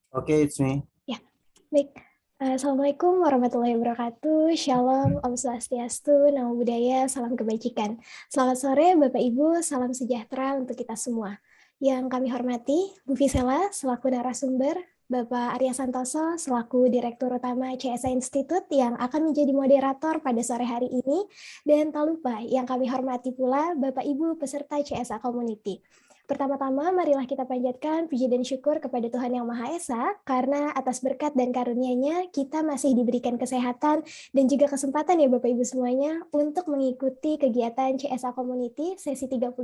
Oke, it's me. Ya, baik. Assalamualaikum warahmatullahi wabarakatuh. Shalom, Om Swastiastu, Namo Buddhaya, salam kebajikan. Selamat sore Bapak Ibu, salam sejahtera untuk kita semua. Yang kami hormati, Bu Visela selaku narasumber, Bapak Arya Santoso selaku Direktur Utama CSA Institute yang akan menjadi moderator pada sore hari ini, dan tak lupa yang kami hormati pula Bapak Ibu peserta CSA Community. Pertama-tama, marilah kita panjatkan puji dan syukur kepada Tuhan Yang Maha Esa, karena atas berkat dan karunia-Nya, kita masih diberikan kesehatan dan juga kesempatan ya Bapak Ibu semuanya, untuk mengikuti kegiatan CSA Community sesi 31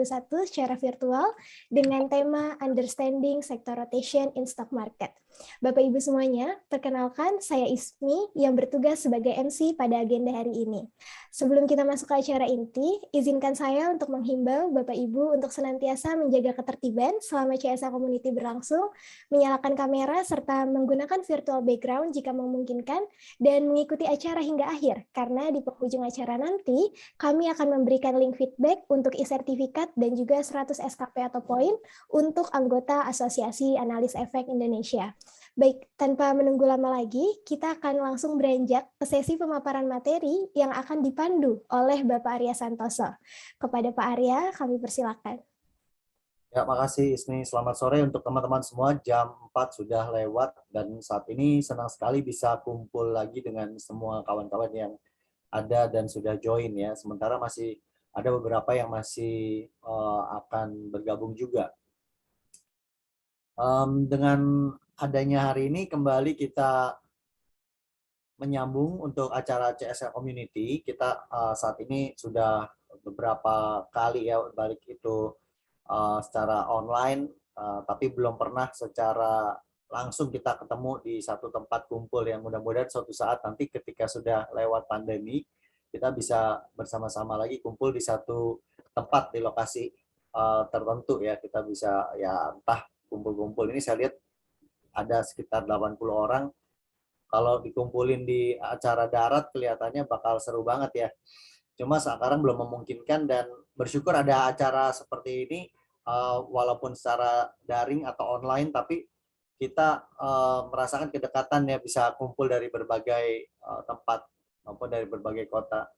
secara virtual dengan tema Understanding Sector Rotation in Stock Market. Bapak Ibu semuanya, perkenalkan saya Ismi yang bertugas sebagai MC pada agenda hari ini. Sebelum kita masuk ke acara inti, izinkan saya untuk menghimbau Bapak Ibu untuk senantiasa menjaga ketertiban selama CSA Community berlangsung, menyalakan kamera serta menggunakan virtual background jika memungkinkan, dan mengikuti acara hingga akhir, karena di penghujung acara nanti, kami akan memberikan link feedback untuk e-sertifikat dan juga 100 SKP atau poin untuk anggota Asosiasi Analis Efek Indonesia. Baik, tanpa menunggu lama lagi, kita akan langsung beranjak ke sesi pemaparan materi yang akan dipandu oleh Bapak Arya Santoso. Kepada Pak Arya, kami persilakan. Ya, makasih Ismi. Selamat sore untuk teman-teman semua. Jam 4 sudah lewat dan saat ini senang sekali bisa kumpul lagi dengan semua kawan-kawan yang ada dan sudah join ya. Sementara masih ada beberapa yang masih akan bergabung juga. Dengan adanya hari ini kembali kita menyambung untuk acara CSA Community. Kita saat ini sudah beberapa kali ya balik itu secara online, tapi belum pernah secara langsung kita ketemu di satu tempat kumpul yang mudah-mudahan suatu saat nanti ketika sudah lewat pandemi, kita bisa bersama-sama lagi kumpul di satu tempat di lokasi tertentu ya. Kita bisa ya entah kumpul-kumpul ini saya lihat ada sekitar 80 orang. Kalau dikumpulin di acara darat kelihatannya bakal seru banget ya. Cuma sekarang belum memungkinkan dan bersyukur ada acara seperti ini walaupun secara daring atau online tapi kita merasakan kedekatan ya bisa kumpul dari berbagai tempat maupun dari berbagai kota.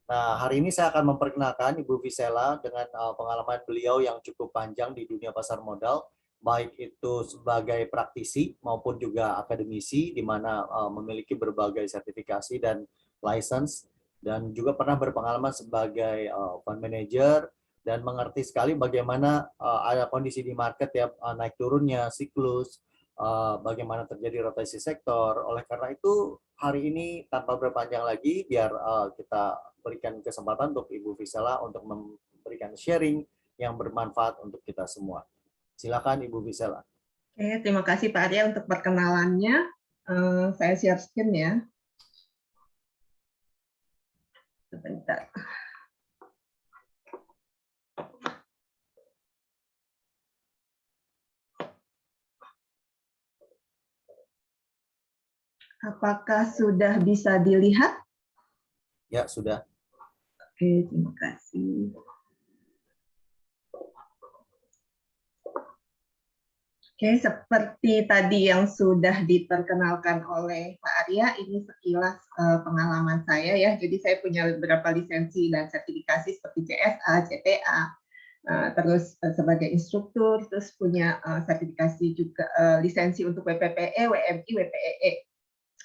Nah, hari ini saya akan memperkenalkan Ibu Visela dengan pengalaman beliau yang cukup panjang di dunia pasar modal, baik itu sebagai praktisi maupun juga akademisi, di mana memiliki berbagai sertifikasi dan license, dan juga pernah berpengalaman sebagai fund manager, dan mengerti sekali bagaimana ada kondisi di market ya, naik turunnya, siklus, bagaimana terjadi rotasi sektor. Oleh karena itu, hari ini tanpa berpanjang lagi, biar kita berikan kesempatan untuk Ibu Visela untuk memberikan sharing yang bermanfaat untuk kita semua. Silakan Ibu Visela. Oke, terima kasih Pak Arya untuk perkenalannya. Saya share screen ya. Sebentar. Apakah sudah bisa dilihat? Ya, sudah. Oke, terima kasih. Oke, seperti tadi yang sudah diperkenalkan oleh Pak Arya, ini sekilas pengalaman saya ya. Jadi saya punya beberapa lisensi dan sertifikasi seperti CSA, CTA, terus sebagai instruktur, terus punya sertifikasi juga lisensi untuk WPPE, WMI, WPEE.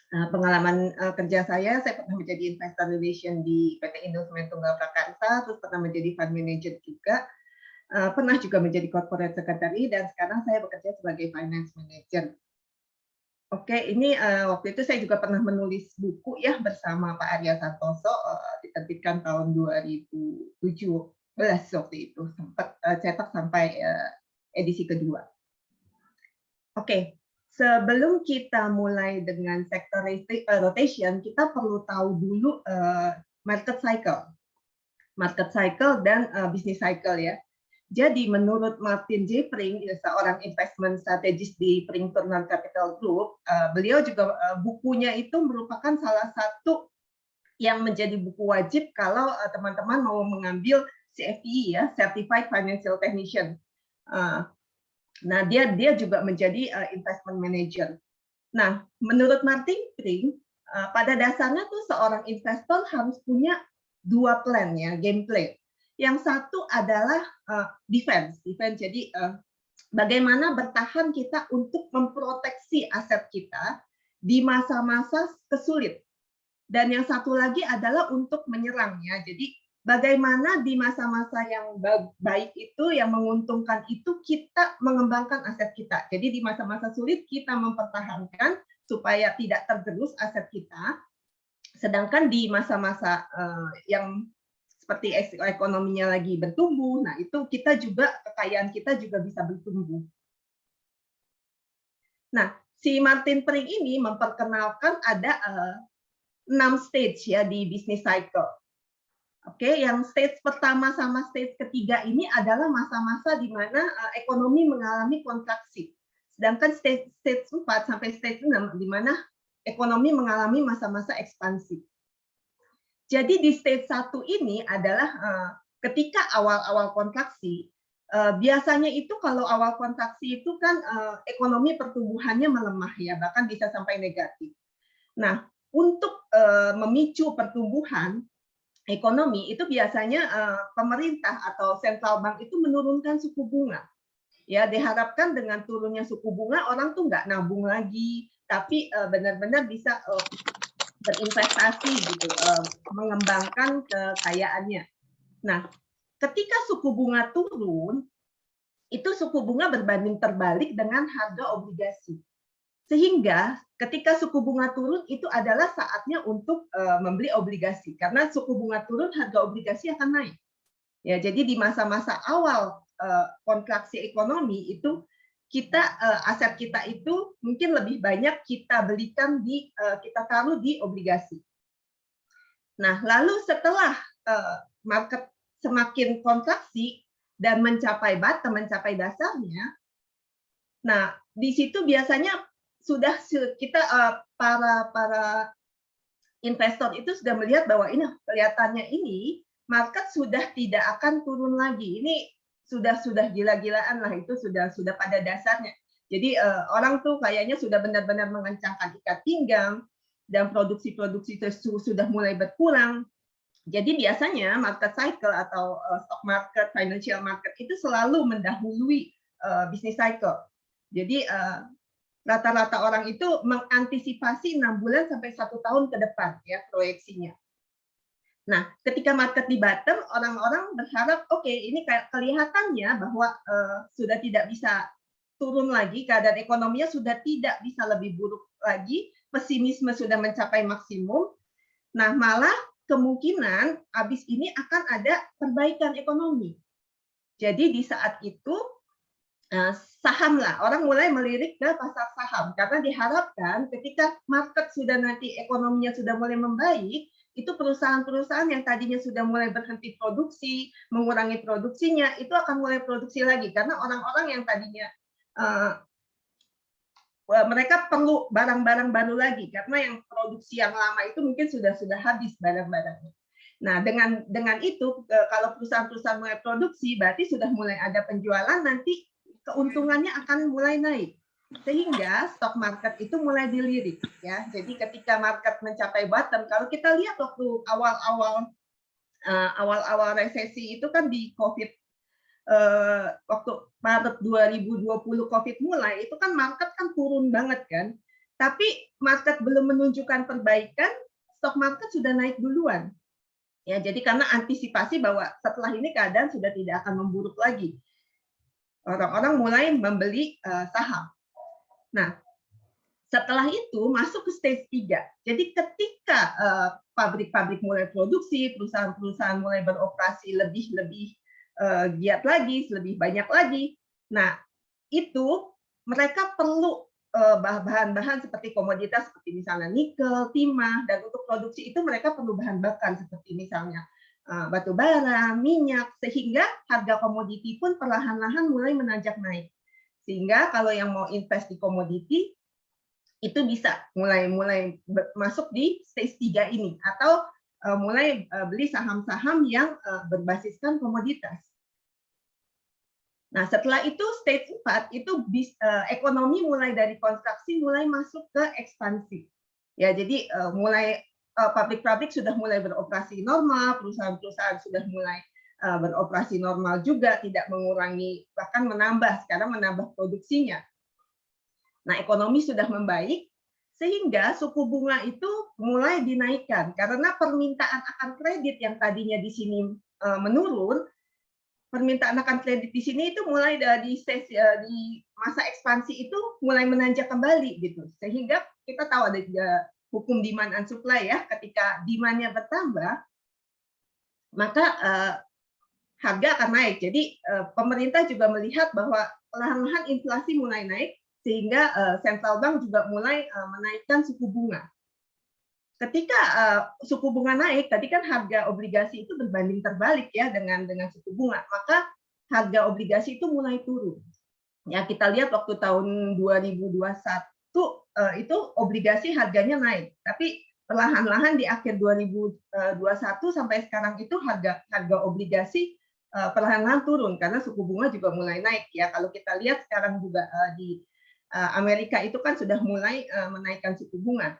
Pengalaman kerja saya pernah menjadi investor relation di PT Indo Semen Tunggal Prakarsa, terus pernah menjadi fund manager juga, pernah juga menjadi corporate secretary, dan sekarang saya bekerja sebagai finance manager. Oke, ini waktu itu saya juga pernah menulis buku ya bersama Pak Arya Santoso, diterbitkan tahun 2017 waktu itu, sempat cetak sampai edisi kedua. Oke. Sebelum kita mulai dengan sektor rotation, kita perlu tahu dulu market cycle dan business cycle ya. Jadi menurut Martin J. Pring, seorang investment strategist di Pring Turner Capital Group, beliau juga bukunya itu merupakan salah satu yang menjadi buku wajib kalau teman-teman mau mengambil CFP ya, Certified Financial Technician. Nah, dia juga menjadi investment manager. Nah, menurut Martin Pring, pada dasarnya tuh seorang investor harus punya 2 plan ya, game plan. Yang satu adalah defense. Jadi bagaimana bertahan kita untuk memproteksi aset kita di masa-masa kesulit. Dan yang satu lagi adalah untuk menyerang ya. Jadi bagaimana di masa-masa yang baik itu, yang menguntungkan itu, kita mengembangkan aset kita. Jadi di masa-masa sulit kita mempertahankan supaya tidak tergerus aset kita. Sedangkan di masa-masa yang seperti ekonominya lagi bertumbuh, nah itu kita juga, kekayaan kita juga bisa bertumbuh. Nah, si Martin Pring ini memperkenalkan ada 6 stage ya di business cycle. Oke, yang stage pertama sama stage ketiga ini adalah masa-masa di mana ekonomi mengalami kontraksi. Sedangkan stage 4 sampai stage 6 di mana ekonomi mengalami masa-masa ekspansi. Jadi di stage 1 ini adalah ketika awal-awal kontraksi, biasanya itu kalau awal kontraksi itu kan ekonomi pertumbuhannya melemah ya, bahkan bisa sampai negatif. Nah, untuk memicu pertumbuhan ekonomi itu biasanya pemerintah atau central bank itu menurunkan suku bunga. Ya, diharapkan dengan turunnya suku bunga orang tuh nggak nabung lagi, tapi benar-benar bisa berinvestasi gitu, mengembangkan kekayaannya. Nah, ketika suku bunga turun, itu suku bunga berbanding terbalik dengan harga obligasi. Sehingga ketika suku bunga turun itu adalah saatnya untuk membeli obligasi, karena suku bunga turun harga obligasi akan naik. Ya, jadi di masa-masa awal kontraksi ekonomi itu kita aset kita itu mungkin lebih banyak kita belikan kita taruh di obligasi. Nah, lalu setelah market semakin kontraksi dan mencapai bottom, mencapai dasarnya, nah di situ biasanya sudah kita para investor itu sudah melihat bahwa ini kelihatannya ini market sudah tidak akan turun lagi. Ini sudah gila-gilaan lah, itu sudah pada dasarnya. Jadi orang tuh kayaknya sudah benar-benar mengencangkan ikat pinggang dan produksi sudah mulai berkurang. Jadi biasanya market cycle atau stock market, financial market itu selalu mendahului business cycle. Jadi rata-rata orang itu mengantisipasi 6 bulan sampai 1 tahun ke depan ya proyeksinya. Nah, ketika market di bottom, orang-orang berharap oke, ini kelihatannya bahwa sudah tidak bisa turun lagi, keadaan ekonominya sudah tidak bisa lebih buruk lagi, pesimisme sudah mencapai maksimum. Nah, malah kemungkinan habis ini akan ada perbaikan ekonomi. Jadi di saat itu saham lah, orang mulai melirik ke pasar saham karena diharapkan ketika market sudah nanti ekonominya sudah mulai membaik, itu perusahaan-perusahaan yang tadinya sudah mulai berhenti produksi, mengurangi produksinya, itu akan mulai produksi lagi karena orang-orang yang tadinya mereka perlu barang-barang baru lagi karena yang produksi yang lama itu mungkin sudah habis barang-barangnya. Nah, dengan itu kalau perusahaan-perusahaan mulai produksi berarti sudah mulai ada penjualan, nanti keuntungannya akan mulai naik. Sehingga stock market itu mulai dilirik ya. Jadi ketika market mencapai bottom, kalau kita lihat waktu awal-awal resesi itu kan di Covid, waktu Maret 2020 Covid mulai, itu kan market kan turun banget kan. Tapi market belum menunjukkan perbaikan, stock market sudah naik duluan. Ya, jadi karena antisipasi bahwa setelah ini keadaan sudah tidak akan memburuk lagi. Orang-orang mulai membeli saham. Nah, setelah itu masuk ke stage 3. Jadi ketika pabrik-pabrik mulai produksi, perusahaan-perusahaan mulai beroperasi lebih giat lagi, lebih banyak lagi. Nah, itu mereka perlu bahan-bahan seperti komoditas seperti misalnya nikel, timah, dan untuk produksi itu mereka perlu bahan bakar seperti misalnya batu bara, minyak, sehingga harga komoditi pun perlahan-lahan mulai menanjak naik. Sehingga kalau yang mau invest di komoditi itu bisa mulai masuk di stage 3 ini atau mulai beli saham-saham yang berbasiskan komoditas. Nah, setelah itu stage 4 itu ekonomi mulai dari konstruksi mulai masuk ke ekspansi. Ya, jadi mulai pabrik-pabrik sudah mulai beroperasi normal, perusahaan-perusahaan sudah mulai beroperasi normal juga, tidak mengurangi, bahkan menambah, sekarang menambah produksinya. Nah, ekonomi sudah membaik, sehingga suku bunga itu mulai dinaikkan karena permintaan akan kredit yang tadinya di sini menurun, permintaan akan kredit di sini itu mulai dari di masa ekspansi itu mulai menanjak kembali gitu, sehingga kita tahu ada hukum demand and supply ya, ketika demand-nya bertambah maka harga akan naik. Jadi pemerintah juga melihat bahwa perlahan-lahan inflasi mulai naik, sehingga central bank juga mulai menaikkan suku bunga. Ketika suku bunga naik, tadi kan harga obligasi itu berbanding terbalik ya dengan suku bunga, maka harga obligasi itu mulai turun. Ya, kita lihat waktu tahun 2021 itu obligasi harganya naik, tapi perlahan-lahan di akhir 2021 sampai sekarang itu harga obligasi perlahan-lahan turun karena suku bunga juga mulai naik ya. Kalau kita lihat sekarang juga di Amerika itu kan sudah mulai menaikkan suku bunga,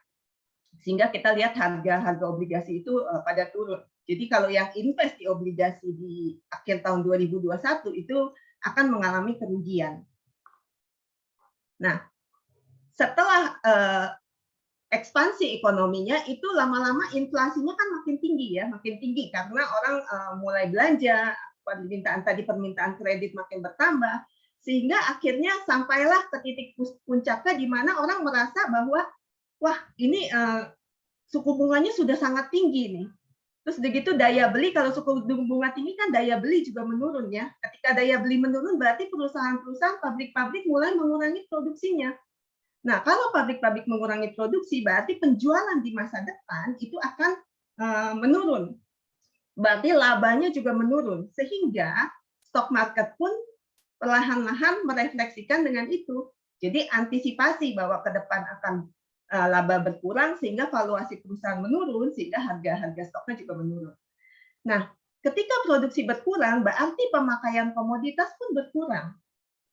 sehingga kita lihat harga obligasi itu pada turun. Jadi kalau yang invest di obligasi di akhir tahun 2021 itu akan mengalami kerugian. Nah, setelah ekspansi ekonominya itu lama-lama inflasinya kan makin tinggi ya, makin tinggi karena orang mulai belanja, permintaan kredit makin bertambah, sehingga akhirnya sampailah ke titik puncaknya di mana orang merasa bahwa wah ini suku bunganya sudah sangat tinggi nih. Terus begitu daya beli, kalau suku bunga tinggi kan daya beli juga menurun ya. Ketika daya beli menurun berarti perusahaan-perusahaan, pabrik-pabrik mulai mengurangi produksinya. Nah, kalau pabrik-pabrik mengurangi produksi berarti penjualan di masa depan itu akan menurun. Berarti labanya juga menurun, sehingga stock market pun perlahan-lahan merefleksikan dengan itu. Jadi antisipasi bahwa ke depan akan laba berkurang sehingga valuasi perusahaan menurun, sehingga harga stoknya juga menurun. Nah, ketika produksi berkurang berarti pemakaian komoditas pun berkurang.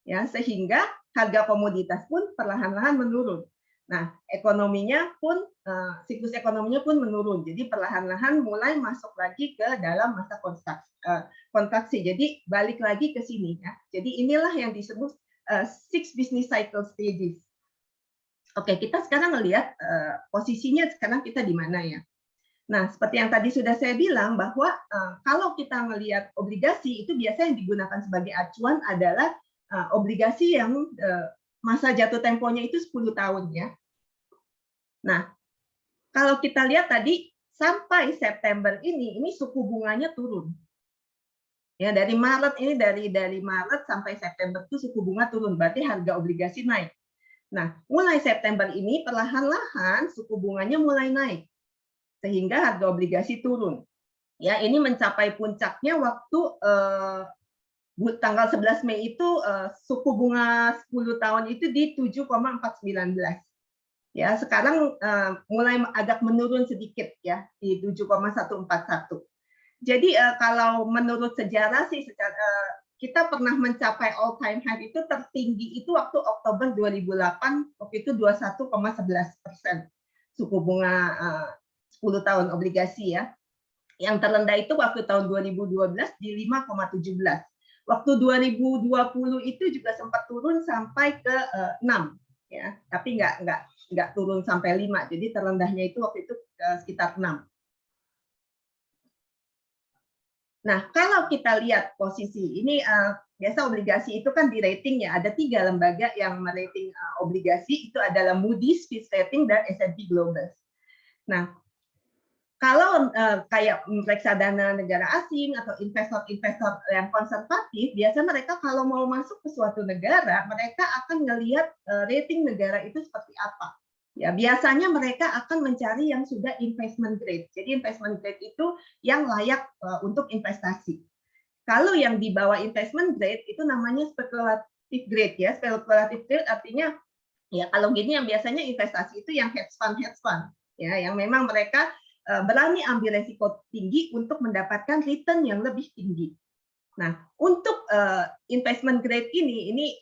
Ya, sehingga harga komoditas pun perlahan-lahan menurun. Nah, ekonominya pun siklus ekonominya pun menurun. Jadi perlahan-lahan mulai masuk lagi ke dalam masa kontraksi. Jadi balik lagi ke sini ya. Jadi inilah yang disebut six business cycle stages. Oke, kita sekarang melihat posisinya sekarang kita di mana ya. Nah, seperti yang tadi sudah saya bilang bahwa kalau kita melihat obligasi itu biasanya yang digunakan sebagai acuan adalah obligasi yang masa jatuh temponya itu 10 tahun ya. Nah, kalau kita lihat tadi sampai September ini suku bunganya turun. Ya, dari Maret ini dari Maret sampai September itu suku bunga turun, berarti harga obligasi naik. Nah, mulai September ini perlahan-lahan suku bunganya mulai naik, sehingga harga obligasi turun. Ya, ini mencapai puncaknya waktu tanggal 11 Mei itu suku bunga 10 tahun itu di 7,419. Ya, sekarang mulai agak menurun sedikit ya di 7,141. Jadi kalau menurut sejarah sih kita pernah mencapai all time high itu tertinggi itu waktu Oktober 2008, waktu itu 21,11% suku bunga 10 tahun obligasi ya. Yang terendah itu waktu tahun 2012 di 5,17. Waktu 2020 itu juga sempat turun sampai ke 6 ya, tapi nggak turun sampai 5. Jadi terendahnya itu waktu itu sekitar 6. Nah, kalau kita lihat posisi ini, biasa obligasi itu kan di rating ya, ada 3 lembaga yang merating obligasi, itu adalah Moody's, Fitch Ratings, dan S&P Global. Nah, kalau kayak reksadana negara asing atau investor-investor yang konservatif, biasa mereka kalau mau masuk ke suatu negara, mereka akan melihat rating negara itu seperti apa. Ya, biasanya mereka akan mencari yang sudah investment grade. Jadi investment grade itu yang layak untuk investasi. Kalau yang di bawah investment grade itu namanya speculative grade ya. Speculative grade artinya ya kalau gini yang biasanya investasi itu yang hedge fund ya, yang memang mereka berani ambil resiko tinggi untuk mendapatkan return yang lebih tinggi. Nah, untuk investment grade ini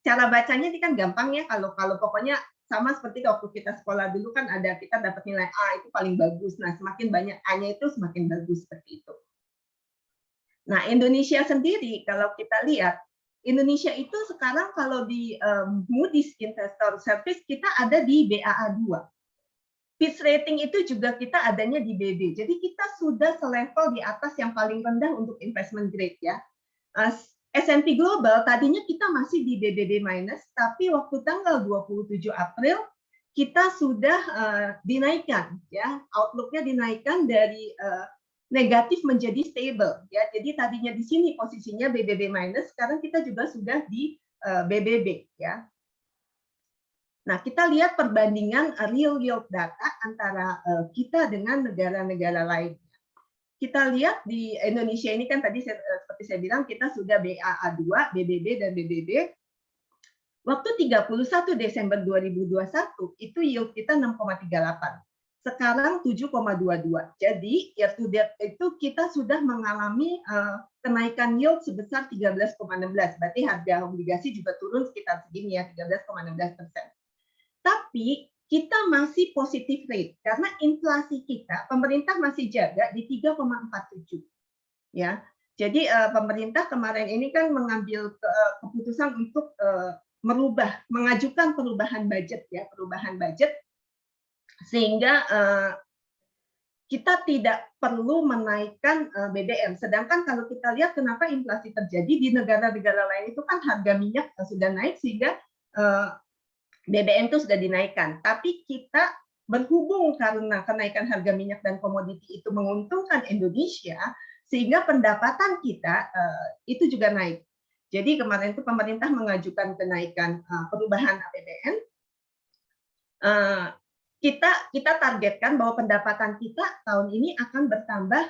cara bacanya ini kan gampang ya, kalau pokoknya sama seperti waktu kita sekolah dulu kan ada kita dapat nilai A itu paling bagus. Nah, semakin banyak A-nya itu semakin bagus seperti itu. Nah, Indonesia sendiri kalau kita lihat, Indonesia itu sekarang kalau di Moody's Investor Service kita ada di BAA2. Fitch rating itu juga kita adanya di BB. Jadi kita sudah selevel di atas yang paling rendah untuk investment grade ya. S&P Global tadinya kita masih di BBB minus, tapi waktu tanggal 27 April kita sudah dinaikkan ya, outlook-nya dinaikkan dari negatif menjadi stable ya. Jadi tadinya di sini posisinya BBB minus, sekarang kita juga sudah di BBB ya. Nah, kita lihat perbandingan real yield data antara kita dengan negara-negara lain. Kita lihat di Indonesia ini kan tadi seperti saya bilang kita sudah BAA2, BBB dan BBB. Waktu 31 Desember 2021 itu yield kita 6,38. Sekarang 7,22. Jadi year to date itu kita sudah mengalami kenaikan yield sebesar 13,16. Berarti harga obligasi juga turun sekitar segini ya, 13,16%. Tapi kita masih positif rate karena inflasi kita pemerintah masih jaga di 3,47 ya. Jadi pemerintah kemarin ini kan mengambil keputusan untuk mengajukan perubahan budget ya, perubahan budget sehingga kita tidak perlu menaikkan BBM. Sedangkan kalau kita lihat kenapa inflasi terjadi di negara-negara lain itu kan harga minyak sudah naik sehingga BBM itu sudah dinaikkan, tapi kita berhubung karena kenaikan harga minyak dan komoditi itu menguntungkan Indonesia, sehingga pendapatan kita itu juga naik. Jadi kemarin itu pemerintah mengajukan kenaikan perubahan APBN. Kita targetkan bahwa pendapatan kita tahun ini akan bertambah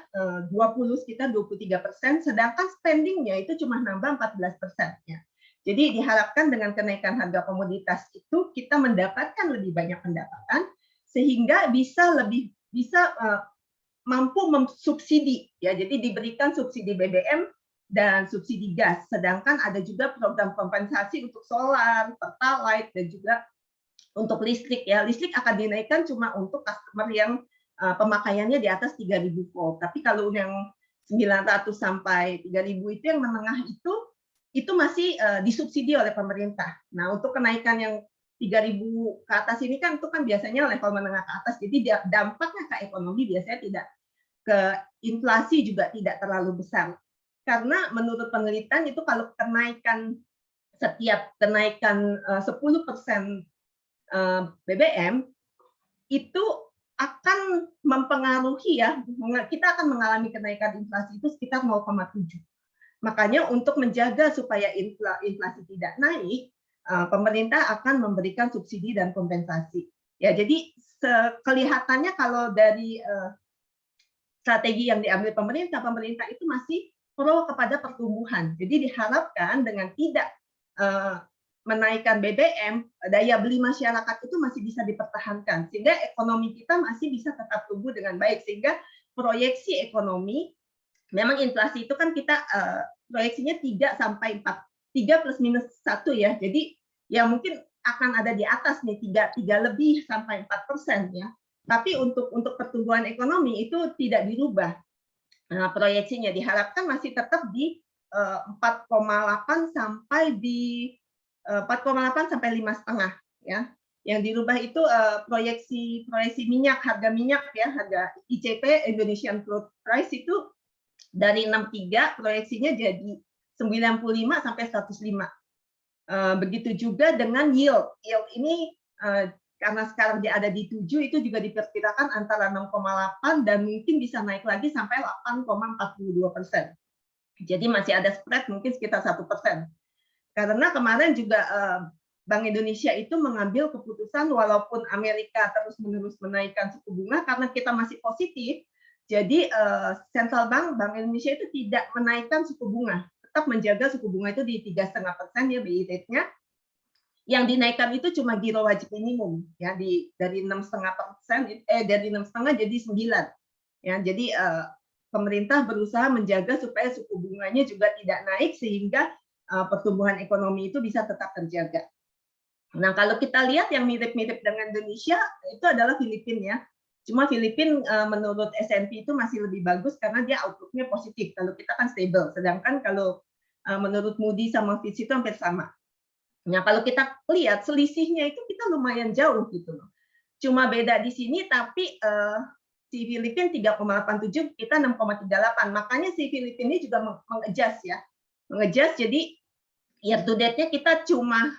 sekitar 23%, sedangkan spendingnya itu cuma nambah 14% ya. Jadi diharapkan dengan kenaikan harga komoditas itu kita mendapatkan lebih banyak pendapatan sehingga bisa mampu mensubsidi ya. Jadi diberikan subsidi BBM dan subsidi gas. Sedangkan ada juga program kompensasi untuk solar, pertalite dan juga untuk listrik ya. Listrik akan dinaikkan cuma untuk customer yang pemakaiannya di atas 3.000 volt. Tapi kalau yang 900 sampai 3.000 itu yang menengah itu masih disubsidi oleh pemerintah. Nah, untuk kenaikan yang 3.000 ke atas ini kan itu kan biasanya level menengah ke atas. Jadi dampaknya ke ekonomi biasanya tidak ke inflasi juga tidak terlalu besar. Karena menurut penelitian itu kalau setiap kenaikan 10% BBM itu akan mempengaruhi ya, kita akan mengalami kenaikan inflasi itu sekitar 0,7. Makanya untuk menjaga supaya inflasi tidak naik, pemerintah akan memberikan subsidi dan kompensasi. Ya, jadi kelihatannya kalau dari strategi yang diambil pemerintah itu masih pro kepada pertumbuhan. Jadi diharapkan dengan tidak menaikkan BBM, daya beli masyarakat itu masih bisa dipertahankan, sehingga ekonomi kita masih bisa tetap tumbuh dengan baik, sehingga proyeksi ekonomi memang inflasi itu kan kita proyeksinya 3 sampai 4, 3 plus minus 1 ya. Jadi ya mungkin akan ada di atas nih 3 lebih sampai 4% ya. Tapi untuk pertumbuhan ekonomi itu tidak dirubah. Proyeksinya diharapkan masih tetap di 4,8 sampai 5,5 ya. Yang dirubah itu proyeksi minyak, harga minyak ya, harga ICP Indonesian Crude Price itu dari 63 proyeksinya jadi 95 sampai 105. Begitu juga dengan yield. Yield ini karena sekarang dia ada di 7 itu juga diperkirakan antara 6,8 dan mungkin bisa naik lagi sampai 8,42%. Jadi masih ada spread mungkin sekitar 1%. Karena kemarin juga Bank Indonesia itu mengambil keputusan walaupun Amerika terus-menerus menaikkan suku bunga karena kita masih positif. Jadi Central Bank Indonesia itu tidak menaikkan suku bunga, tetap menjaga suku bunga itu di 3,5% ya BI rate-nya. Yang dinaikkan itu cuma giro wajib minimum ya dari 6,5% dari 6,5 jadi 9. Ya, jadi pemerintah berusaha menjaga supaya suku bunganya juga tidak naik sehingga pertumbuhan ekonomi itu bisa tetap terjaga. Nah, kalau kita lihat yang mirip-mirip dengan Indonesia itu adalah Filipina ya. Cuma Filipina menurut S&P itu masih lebih bagus karena dia outlook-nya positif. Kalau kita kan stable, sedangkan kalau menurut Moody sama Fitch itu hampir sama. Nah, kalau kita lihat selisihnya itu kita lumayan jauh gitu loh. Cuma beda di sini tapi si Filipina 3,87, kita 6,38. Makanya si Filipina ini juga mengadjust ya. Mengadjust jadi year to date-nya kita cuma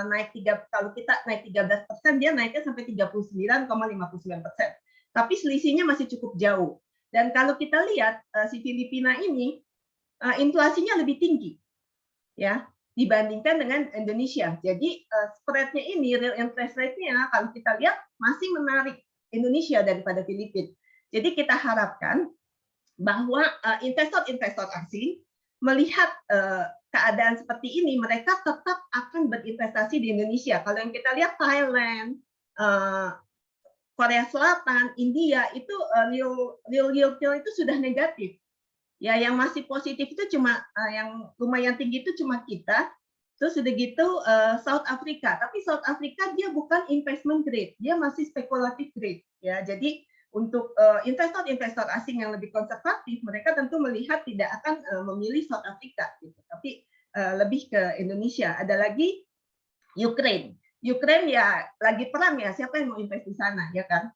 naik kalau kita naik 13%, dia naiknya sampai 39,59%. Tapi selisihnya masih cukup jauh. Dan kalau kita lihat si Filipina ini inflasinya lebih tinggi ya dibandingkan dengan Indonesia. Jadi spread-nya ini, real interest rate-nya kalau kita lihat masih menarik Indonesia daripada Filipina. Jadi kita harapkan bahwa investor-investor asing melihat keadaan seperti ini, mereka tetap akan berinvestasi di Indonesia. Kalau yang kita lihat Thailand, Korea Selatan, India itu real yield itu sudah negatif. Ya, yang masih positif itu cuma yang lumayan tinggi itu cuma kita. Terus udah gitu South Africa, tapi South Africa dia bukan investment grade, dia masih spekulatif grade. Ya, jadi untuk investor-investor asing yang lebih konservatif, mereka tentu melihat tidak akan memilih South Africa, gitu. Tapi lebih ke Indonesia. Ada lagi Ukraine. Ukraine ya lagi perang ya, siapa yang mau invest di sana, ya kan?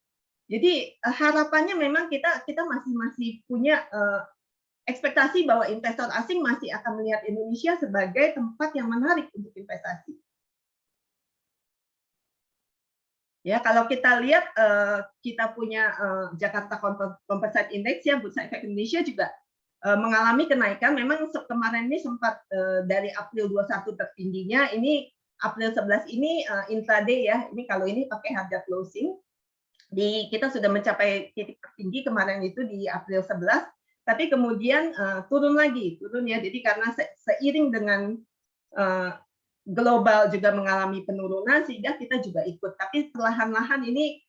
Jadi harapannya memang kita masih punya ekspektasi bahwa investor asing masih akan melihat Indonesia sebagai tempat yang menarik untuk investasi. Ya, kalau kita lihat kita punya Jakarta Composite Index ya, Bursa Efek Indonesia juga mengalami kenaikan. Memang kemarin ini sempat dari April 21 tertingginya, ini April 11 ini intraday ya. Ini kalau ini pakai harga closing. Kita sudah mencapai titik tertinggi kemarin itu di April 11. Tapi kemudian turun ya. Jadi karena seiring dengan global juga mengalami penurunan, sehingga kita juga ikut. Tapi perlahan-lahan ini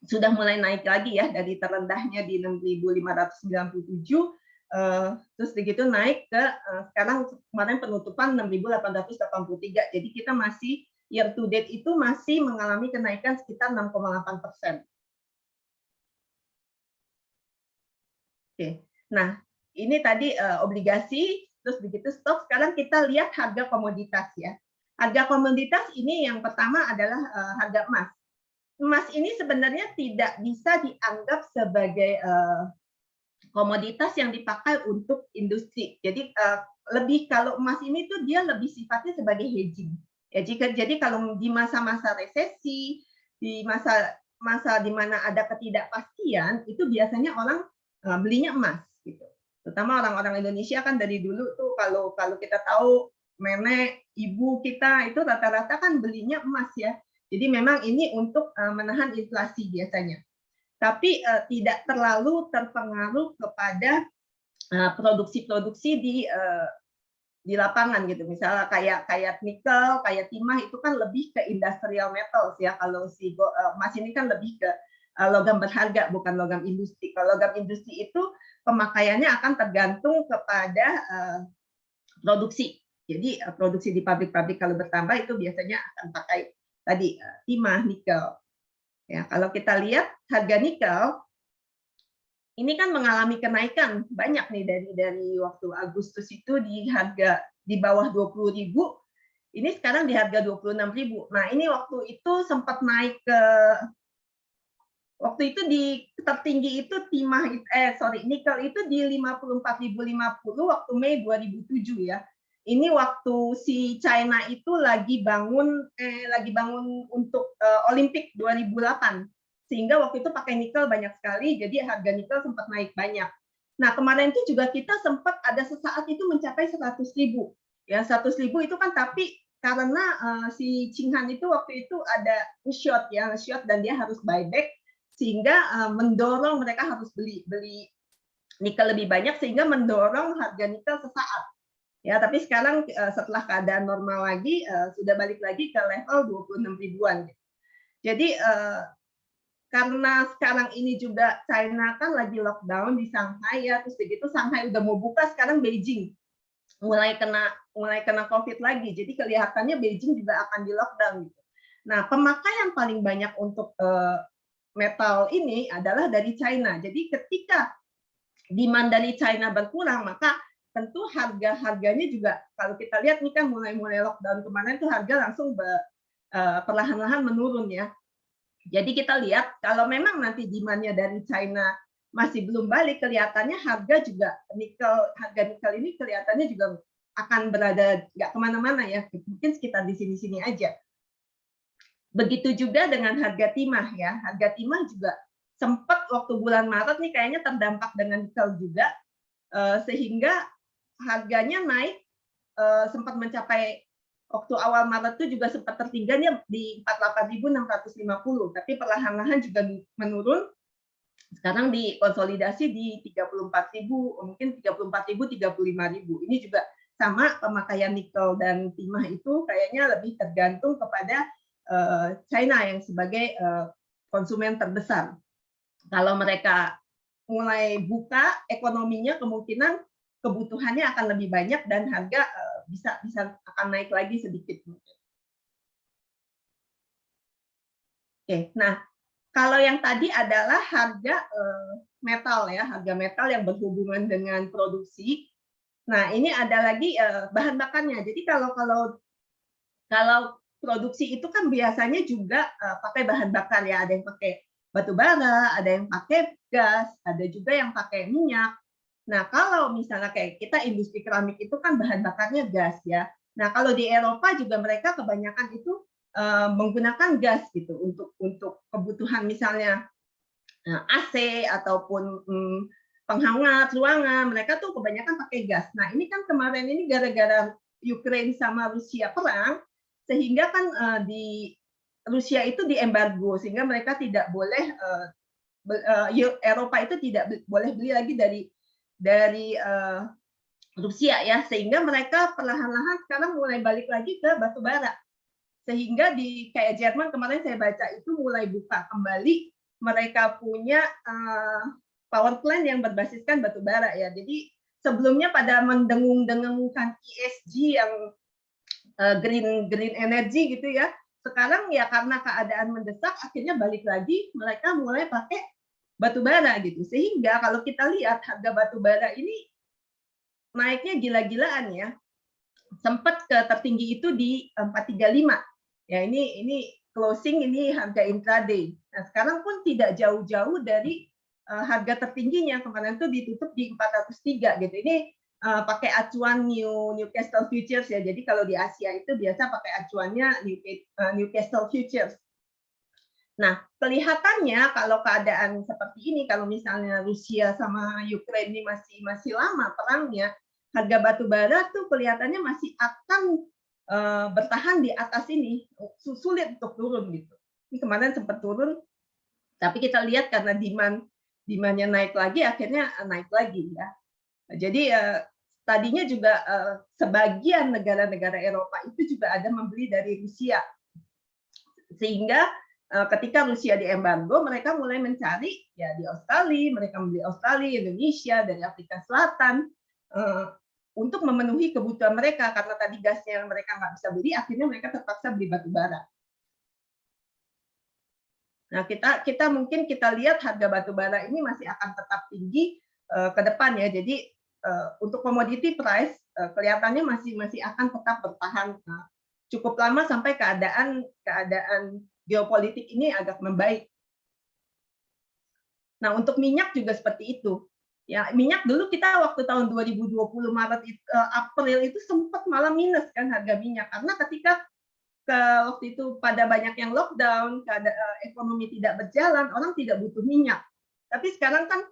sudah mulai naik lagi ya, dari terendahnya di 6.597, terus begitu naik ke sekarang kemarin penutupan 6.883. Jadi kita masih year to date itu masih mengalami kenaikan sekitar 6,8%. Oke, nah ini tadi obligasi, terus begitu stok. Sekarang kita lihat harga komoditas ya. Harga komoditas ini yang pertama adalah harga emas. Emas ini sebenarnya tidak bisa dianggap sebagai komoditas yang dipakai untuk industri. Jadi lebih kalau emas ini tuh dia lebih sifatnya sebagai hedging. Ya, jadi kalau di masa-masa resesi, di masa di mana ada ketidakpastian, itu biasanya orang belinya emas gitu. Terutama orang-orang Indonesia kan dari dulu tuh kalau kita tahu nenek, ibu kita itu rata-rata kan belinya emas ya. Jadi memang ini untuk menahan inflasi biasanya. Tapi tidak terlalu terpengaruh kepada produksi-produksi di lapangan gitu. Misalnya kayak nikel, kayak timah itu kan lebih ke industrial metals ya. Kalau si emas ini kan lebih ke logam berharga, bukan logam industri. Kalau logam industri itu pemakaiannya akan tergantung kepada produksi. Jadi produksi di pabrik-pabrik kalau bertambah itu biasanya akan pakai tadi timah, nikel. Ya, kalau kita lihat harga nikel ini kan mengalami kenaikan banyak nih dari waktu Agustus itu di harga di bawah 20.000. Ini sekarang di harga 26.000. Nah, ini waktu itu sempat naik ke waktu itu di tertinggi itu nikel itu di 54.050 waktu Mei 2007 ya. Ini waktu si China itu lagi bangun untuk Olimpik 2008. Sehingga waktu itu pakai nikel banyak sekali, jadi harga nikel sempat naik banyak. Nah, kemarin itu juga kita sempat ada sesaat itu mencapai 100.000. Ya, 100.000 itu kan tapi karena si Chinghan itu waktu itu ada short dan dia harus buyback sehingga mendorong mereka harus beli nikel lebih banyak sehingga mendorong harga nikel sesaat. Ya, tapi sekarang setelah keadaan normal lagi sudah balik lagi ke level 26 ribuan. Jadi karena sekarang ini juga China kan lagi lockdown di Shanghai ya, terus begitu Shanghai udah mau buka, sekarang Beijing mulai kena COVID lagi. Jadi kelihatannya Beijing juga akan di lockdown gitu. Nah, pemakaian paling banyak untuk metal ini adalah dari China. Jadi ketika demand dari China berkurang, maka tentu harganya juga, kalau kita lihat nih kan mulai lockdown kemarin tuh harga langsung perlahan-lahan menurun ya. Jadi kita lihat kalau memang nanti demand-nya dari China masih belum balik, kelihatannya harga nikel ini kelihatannya juga akan berada nggak kemana-mana ya, mungkin sekitar di sini-sini aja. Begitu juga dengan harga timah ya, harga timah juga sempat waktu bulan Maret nih kayaknya terdampak dengan nikel juga, sehingga harganya naik, sempat mencapai waktu awal Maret itu juga sempat tertingginya di 48.650, tapi perlahan-lahan juga menurun. Sekarang dikonsolidasi di 34.000, mungkin 34.000, 35.000. Ini juga sama, pemakaian nikel dan timah itu kayaknya lebih tergantung kepada China yang sebagai konsumen terbesar. Kalau mereka mulai buka ekonominya, kemungkinan kebutuhannya akan lebih banyak dan harga bisa akan naik lagi sedikit mungkin. Oke, nah kalau yang tadi adalah harga metal ya, harga metal yang berhubungan dengan produksi. Nah, ini ada lagi bahan bakarnya. Jadi kalau produksi itu kan biasanya juga pakai bahan bakar ya, ada yang pakai batu bara, ada yang pakai gas, ada juga yang pakai minyak. Nah, kalau misalnya kayak kita industri keramik itu kan bahan bakarnya gas ya. Nah, kalau di Eropa juga mereka kebanyakan itu menggunakan gas gitu untuk kebutuhan misalnya AC ataupun penghangat ruangan, mereka tuh kebanyakan pakai gas. Nah, ini kan kemarin ini gara-gara Ukraina sama Rusia perang, sehingga kan di Rusia itu diembargo, sehingga mereka tidak boleh Eropa itu tidak boleh beli lagi dari Rusia ya, sehingga mereka perlahan-lahan sekarang mulai balik lagi ke batu bara. Sehingga di kayak Jerman kemarin saya baca itu mulai buka kembali, mereka punya power plant yang berbasiskan batu bara ya. Jadi sebelumnya pada mendengung-dengungkan ESG yang green energy gitu ya. Sekarang ya karena keadaan mendesak akhirnya balik lagi mereka mulai pakai batu bara gitu. Sehingga kalau kita lihat harga batu bara ini naiknya gila-gilaan ya. Sempat ke tertinggi itu di 435. Ya ini closing, ini harga intraday. Nah, sekarang pun tidak jauh-jauh dari harga tertingginya, kemarin itu ditutup di 403 gitu. Ini pakai acuan Newcastle Futures ya. Jadi kalau di Asia itu biasa pakai acuannya Newcastle Futures. Nah, kelihatannya kalau keadaan seperti ini, kalau misalnya Rusia sama Ukraina ini masih lama perangnya, harga batu bara tuh kelihatannya masih akan bertahan di atas ini, sulit untuk turun gitu. Ini kemarin sempat turun, tapi kita lihat karena demand-nya naik lagi, akhirnya naik lagi ya. Jadi tadinya juga sebagian negara-negara Eropa itu juga ada membeli dari Rusia, sehingga ketika Rusia diembargo, mereka mulai mencari ya di Australia, mereka membeli Australia, Indonesia, dari Afrika Selatan. Untuk memenuhi kebutuhan mereka, karena tadi gasnya yang mereka nggak bisa beli, akhirnya mereka terpaksa beli batu bara. Nah, kita mungkin kita lihat harga batu bara ini masih akan tetap tinggi ke depan ya. Jadi untuk commodity price kelihatannya masih akan tetap bertahan cukup lama sampai keadaan geopolitik ini agak membaik. Nah, untuk minyak juga seperti itu. Ya, minyak dulu kita waktu tahun 2020 Maret April itu sempat malah minus kan harga minyak, karena ketika waktu itu pada banyak yang lockdown, ekonomi tidak berjalan, orang tidak butuh minyak. Tapi sekarang kan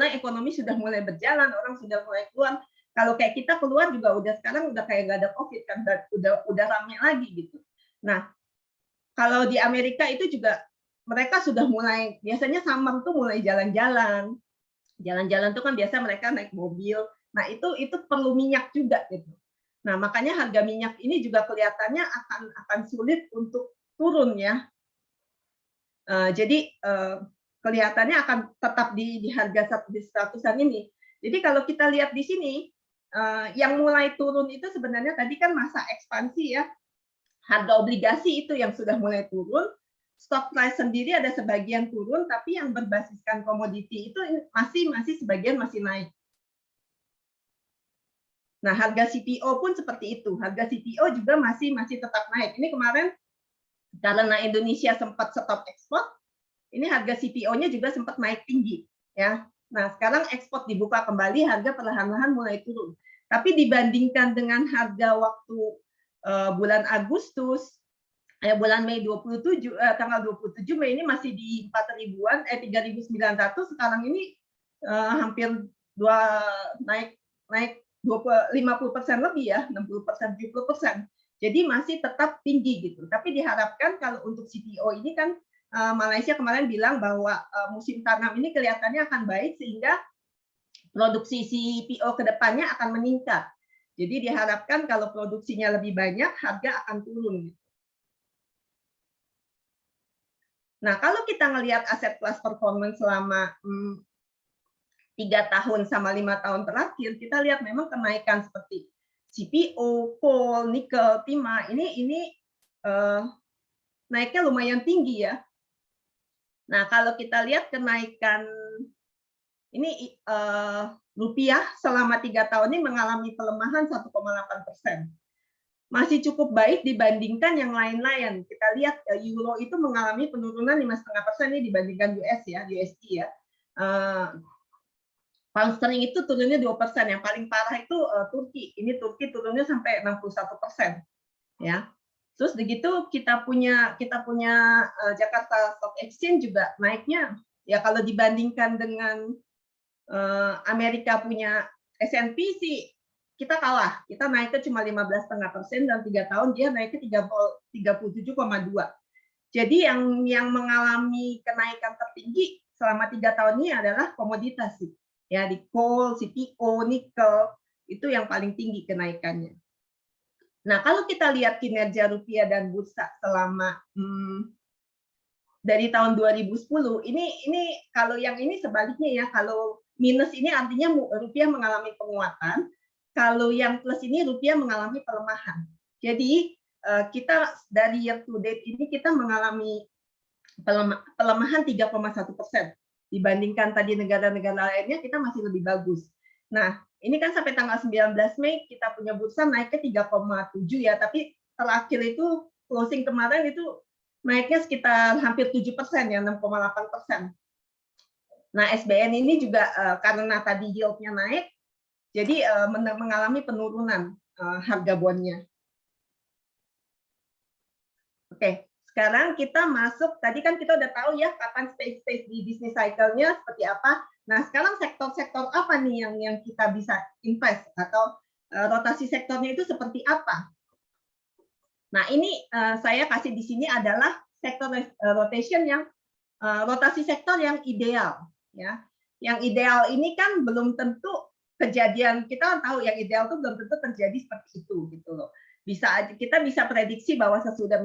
ekonomi sudah mulai berjalan, orang sudah mulai keluar. Kalau kayak kita keluar juga sekarang udah kayak nggak ada COVID kan, udah rame lagi gitu. Nah, kalau di Amerika itu juga mereka sudah mulai, biasanya summer tuh mulai jalan-jalan. Jalan-jalan tuh kan biasa mereka naik mobil. Nah, itu perlu minyak juga gitu. Nah, makanya harga minyak ini juga kelihatannya akan sulit untuk turun ya. Jadi kelihatannya akan tetap di harga 100-an ini. Jadi kalau kita lihat di sini, yang mulai turun itu sebenarnya tadi kan masa ekspansi ya, harga obligasi itu yang sudah mulai turun, stock price sendiri ada sebagian turun, tapi yang berbasiskan komoditi itu masih sebagian masih naik. Nah, harga CPO pun seperti itu. Harga CPO juga masih tetap naik. Ini kemarin karena Indonesia sempat stop ekspor, ini harga CPO-nya juga sempat naik tinggi, ya. Nah, sekarang ekspor dibuka kembali, harga perlahan-lahan mulai turun. Tapi dibandingkan dengan harga waktu bulan Agustus, bulan Mei 27, tanggal 27 Mei ini masih di 4.000-an, 3.900. Sekarang ini hampir naik 50% lebih ya, 60%, 70%. Jadi masih tetap tinggi gitu. Tapi diharapkan kalau untuk CPO ini kan Malaysia kemarin bilang bahwa musim tanam ini kelihatannya akan baik sehingga produksi CPO ke depannya akan meningkat. Jadi diharapkan kalau produksinya lebih banyak, harga akan turun. Nah, kalau kita ngelihat aset kelas performance selama 3 tahun sama 5 tahun terakhir, kita lihat memang kenaikan seperti CPO, coal, nikel, timah, ini naiknya lumayan tinggi ya. Nah, kalau kita lihat kenaikan ini rupiah selama 3 tahun ini mengalami pelemahan 1,8%. Masih cukup baik dibandingkan yang lain-lain. Kita lihat euro itu mengalami penurunan 5,5% ini dibandingkan US ya, USD ya. Pound sterling itu turunnya 2%. Yang paling parah itu Turki. Ini Turki turunnya sampai 61%. Ya. Terus begitu kita punya Jakarta Stock Exchange juga naiknya ya kalau dibandingkan dengan Amerika punya S&P sih kita kalah. Kita naiknya cuma 15,5% dan 3 tahun dia naiknya 37,2. Jadi yang mengalami kenaikan tertinggi selama 3 tahun ini adalah komoditas sih. Ya, di coal, CPO, nikel, itu yang paling tinggi kenaikannya. Nah, kalau kita lihat kinerja rupiah dan bursa selama dari tahun 2010, ini kalau yang ini sebaliknya ya, kalau minus ini artinya rupiah mengalami penguatan, kalau yang plus ini rupiah mengalami pelemahan. Jadi kita dari year to date ini kita mengalami pelemahan 3,1%. Dibandingkan tadi negara-negara lainnya kita masih lebih bagus. Nah, ini kan sampai tanggal 19 Mei kita punya bursa naiknya 3,7 ya, tapi terakhir itu closing kemarin itu naiknya sekitar hampir 7% ya, 6,8%. Nah, SBN ini juga karena tadi yield-nya naik, jadi mengalami penurunan harga bondnya. Oke. Sekarang kita masuk, tadi kan kita udah tahu ya kapan stage di bisnis cycle-nya seperti apa. Nah, sekarang sektor-sektor apa nih yang kita bisa invest atau rotasi sektornya itu seperti apa? Nah, ini saya kasih di sini adalah sektor rotation yang rotasi sektor yang ideal ya. Yang ideal ini kan belum tentu kejadian, kita tahu yang ideal itu belum tentu terjadi seperti itu gitu loh. Kita bisa prediksi bahwa sesudah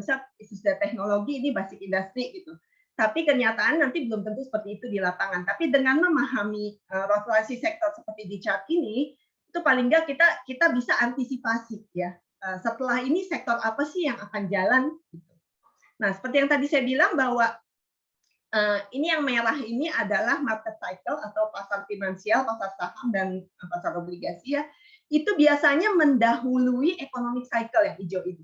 teknologi ini basic industry gitu. Tapi kenyataan nanti belum tentu seperti itu di lapangan. Tapi dengan memahami rotasi sektor seperti di chart ini, itu paling nggak kita bisa antisipasi ya. Setelah ini sektor apa sih yang akan jalan? Nah, seperti yang tadi saya bilang bahwa ini yang merah ini adalah market cycle atau pasar finansial, pasar saham dan pasar obligasi ya. Itu biasanya mendahului economic cycle yang hijau ini.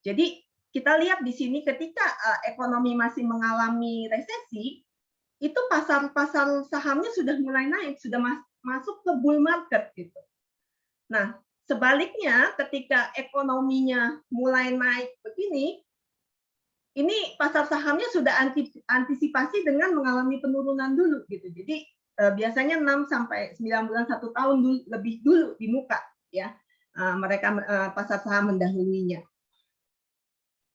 Jadi kita lihat di sini ketika ekonomi masih mengalami resesi, itu pasar sahamnya sudah mulai naik, sudah masuk ke bull market gitu. Nah, sebaliknya ketika ekonominya mulai naik begini, ini pasar sahamnya sudah antisipasi dengan mengalami penurunan dulu gitu. Jadi biasanya 6 sampai 9 bulan 1 tahun lebih dulu di muka ya. Mereka pasar saham mendahulunya.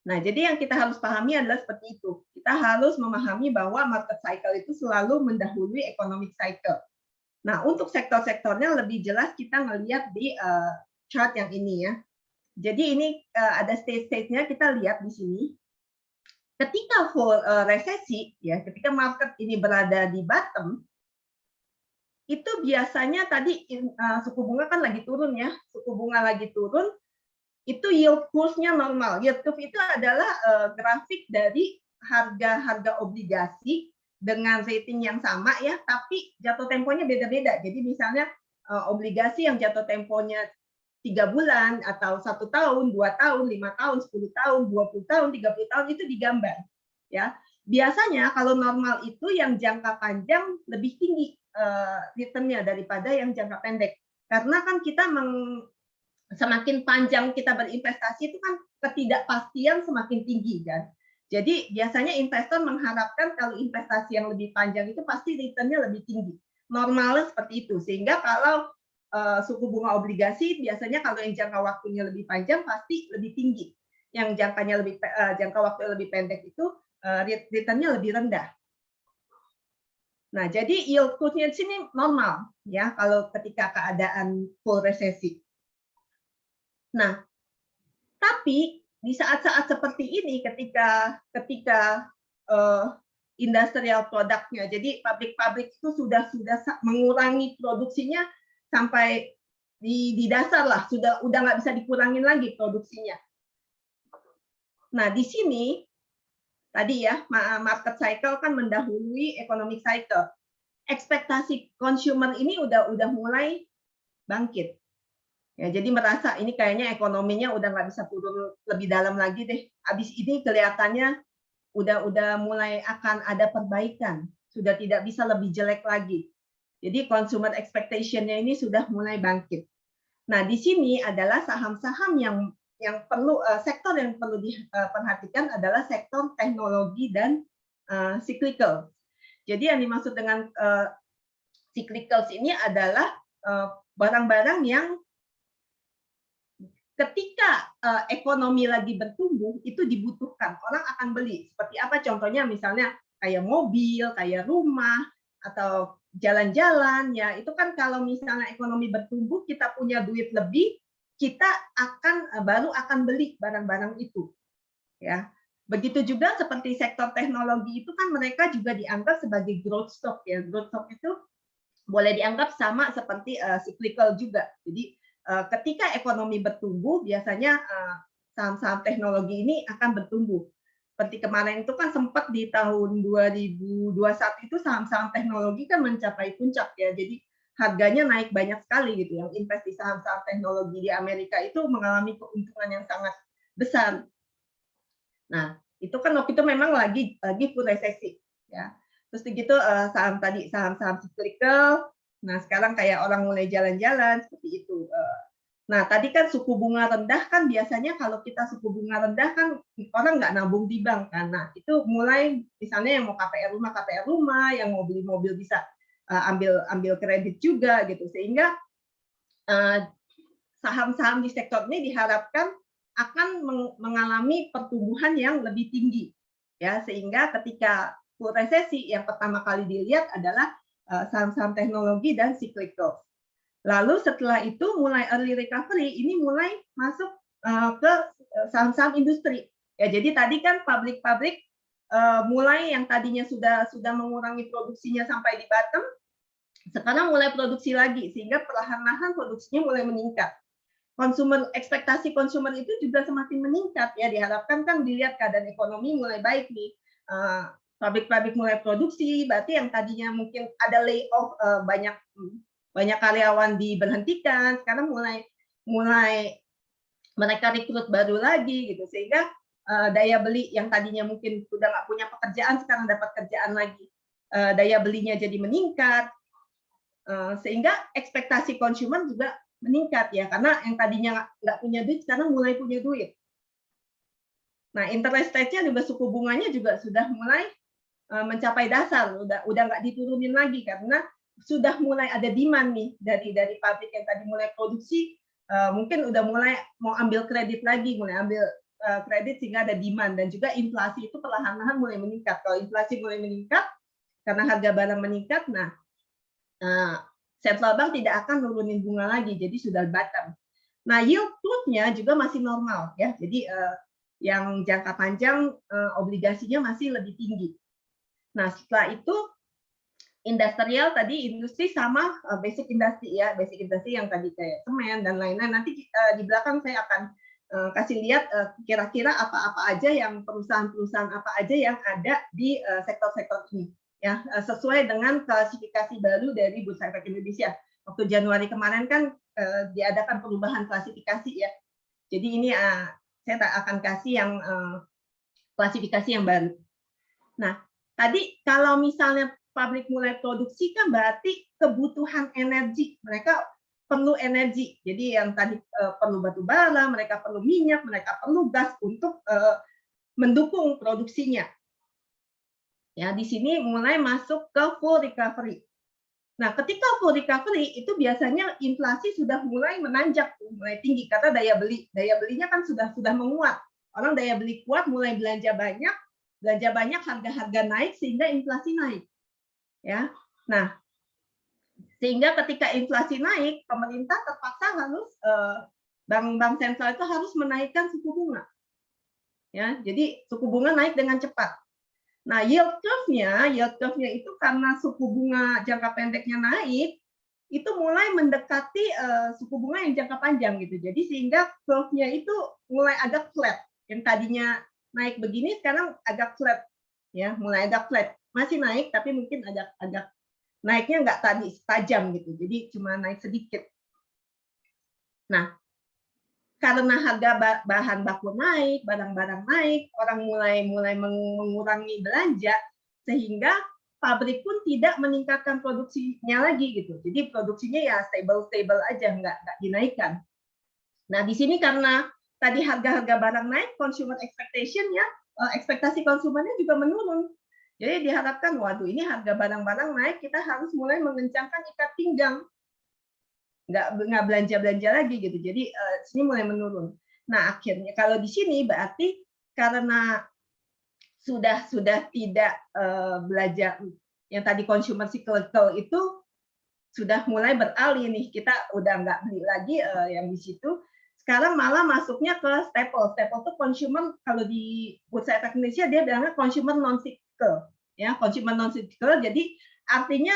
Nah, jadi yang kita harus pahami adalah seperti itu. Kita harus memahami bahwa market cycle itu selalu mendahului economic cycle. Nah, untuk sektor-sektornya lebih jelas kita ngelihat di chart yang ini ya. Jadi ini ada stage-stage-nya kita lihat di sini. ketika full resesi, ya, ketika market ini berada di bottom, itu biasanya tadi suku bunga kan lagi turun ya, suku bunga lagi turun, itu yield curve-nya normal. Yield curve itu adalah grafik dari harga obligasi dengan rating yang sama ya, tapi jatuh temponya beda-beda. Jadi misalnya obligasi yang jatuh temponya 3 bulan atau 1 tahun, 2 tahun, 5 tahun, 10 tahun, 20 tahun, 30 tahun itu digambar. Ya, biasanya kalau normal itu yang jangka panjang lebih tinggi return-nya daripada yang jangka pendek. Karena kan kita semakin panjang kita berinvestasi itu kan ketidakpastian semakin tinggi kan. Jadi biasanya investor mengharapkan kalau investasi yang lebih panjang itu pasti return-nya lebih tinggi. Normalnya seperti itu. Sehingga kalau suku bunga obligasi biasanya kalau yang jangka waktunya lebih panjang pasti lebih tinggi. Yang jangka waktu lebih pendek itu return-nya lebih rendah. Nah, jadi yield curve-nya di sini normal ya kalau ketika keadaan full resesi. Nah, tapi di saat-saat seperti ini ketika industrial produknya, jadi pabrik-pabrik itu sudah mengurangi produksinya sampai di dasar lah, udah nggak bisa dikurangin lagi produksinya. Nah, di sini tadi ya market cycle kan mendahului economic cycle. Ekspektasi consumer ini udah mulai bangkit. Ya, jadi merasa ini kayaknya ekonominya udah nggak bisa turun lebih dalam lagi deh. Habis ini kelihatannya udah mulai akan ada perbaikan, sudah tidak bisa lebih jelek lagi. Jadi consumer expectation-nya ini sudah mulai bangkit. Nah, di sini adalah saham-saham yang perlu sektor yang perlu diperhatikan adalah sektor teknologi dan cyclical. Jadi yang dimaksud dengan cyclicals ini adalah barang-barang yang ketika ekonomi lagi bertumbuh itu dibutuhkan, orang akan beli. Seperti apa contohnya, misalnya kayak mobil, kayak rumah, atau jalan-jalan ya, itu kan kalau misalnya ekonomi bertumbuh, kita punya duit lebih, kita baru akan beli barang-barang itu. Ya. Begitu juga seperti sektor teknologi itu kan mereka juga dianggap sebagai growth stock ya. Growth stock itu boleh dianggap sama seperti cyclical juga. Jadi ketika ekonomi bertumbuh, biasanya saham-saham teknologi ini akan bertumbuh. Seperti kemarin itu kan sempat di tahun 2021 itu saham-saham teknologi kan mencapai puncak ya. Jadi harganya naik banyak sekali gitu. Yang invest di saham-saham teknologi di Amerika itu mengalami keuntungan yang sangat besar. Nah, itu kan waktu itu memang lagi full resesi ya. Terus begitu saham-saham cyclical. Nah, sekarang kayak orang mulai jalan-jalan seperti itu. Nah, tadi kan suku bunga rendah kan biasanya kalau kita suku bunga rendah kan orang nggak nabung di bank kan. Nah, itu mulai misalnya yang mau KPR rumah, yang mau beli mobil bisa ambil kredit juga gitu. Sehingga saham-saham di sektor ini diharapkan akan mengalami pertumbuhan yang lebih tinggi. Ya, sehingga ketika full resesi yang pertama kali dilihat adalah saham-saham teknologi dan cyclical. Lalu setelah itu mulai early recovery, ini mulai masuk ke saham-saham industri. Ya, jadi tadi kan pabrik-pabrik mulai yang tadinya sudah mengurangi produksinya sampai di bottom, sekarang mulai produksi lagi sehingga perlahan-lahan produksinya mulai meningkat. Ekspektasi konsumer itu juga semakin meningkat ya, diharapkan kan dilihat keadaan ekonomi mulai baik nih. Pabrik-pabrik mulai produksi, berarti yang tadinya mungkin ada layoff banyak karyawan diberhentikan, sekarang mulai mereka rekrut baru lagi gitu, sehingga daya beli yang tadinya mungkin sudah nggak punya pekerjaan sekarang dapat kerjaan lagi, daya belinya jadi meningkat, sehingga ekspektasi konsumen juga meningkat ya, karena yang tadinya nggak punya duit sekarang mulai punya duit. Nah, interest rate-nya juga suku bunganya juga sudah mulai mencapai dasar, udah nggak diturunin lagi karena sudah mulai ada demand nih dari pabrik yang tadi mulai produksi, mungkin udah mulai mau ambil kredit lagi, mulai ambil kredit sehingga ada demand, dan juga inflasi itu perlahan-lahan mulai meningkat. Kalau inflasi mulai meningkat karena harga barang meningkat, nah central bank tidak akan nurunin bunga lagi, jadi sudah bottom. Nah, yield curve-nya juga masih normal ya, jadi yang jangka panjang obligasinya masih lebih tinggi. Nah, setelah itu industrial tadi, industri sama basic industri ya, basic industri yang tadi kayak semen dan lain-lain. Nanti di belakang saya akan kasih lihat kira-kira apa-apa aja yang perusahaan-perusahaan apa aja yang ada di sektor-sektor ini ya, sesuai dengan klasifikasi baru dari Bursa Efek Indonesia. Waktu Januari kemarin kan diadakan perubahan klasifikasi ya. Jadi ini saya akan kasih yang klasifikasi yang baru. Nah, tadi kalau misalnya pabrik mulai produksi kan berarti kebutuhan energi, mereka perlu energi. Jadi yang tadi perlu batu bara, mereka perlu minyak, mereka perlu gas untuk mendukung produksinya. Ya, di sini mulai masuk ke full recovery. Nah, ketika full recovery itu biasanya inflasi sudah mulai menanjak, mulai tinggi karena daya belinya kan sudah menguat. Orang daya beli kuat, mulai belanja banyak, harga-harga naik sehingga inflasi naik. Ya, nah sehingga ketika inflasi naik, pemerintah terpaksa harus bank sentral itu harus menaikkan suku bunga. Ya, jadi suku bunga naik dengan cepat. Nah, yield curve-nya itu karena suku bunga jangka pendeknya naik, itu mulai mendekati suku bunga yang jangka panjang gitu. Jadi sehingga curve-nya itu mulai agak flat. Yang tadinya naik begini sekarang agak flat, ya, mulai agak flat. Masih naik tapi mungkin agak naiknya nggak tadi tajam gitu. Jadi cuma naik sedikit. Nah, karena harga bahan baku naik, barang-barang naik, orang mulai mengurangi belanja, sehingga pabrik pun tidak meningkatkan produksinya lagi gitu. Jadi produksinya ya stable aja, nggak dinaikkan. Nah, di sini karena tadi harga-harga barang naik, consumer expectation ya, ekspektasi konsumennya juga menurun. Jadi diharapkan, waduh ini harga barang-barang naik, kita harus mulai mengencangkan ikat pinggang. Nggak belanja lagi gitu. Jadi sini mulai menurun. Nah, akhirnya kalau di sini berarti karena sudah tidak belajar yang tadi consumer cyclical itu sudah mulai beralih nih. Kita udah nggak beli lagi yang di situ. Sekarang malah masuknya ke staple. Staple itu consumer, kalau di Bursa Efek Indonesia dia bilangnya consumer non-cyclical. Ya, consumer non-cyclical. Jadi artinya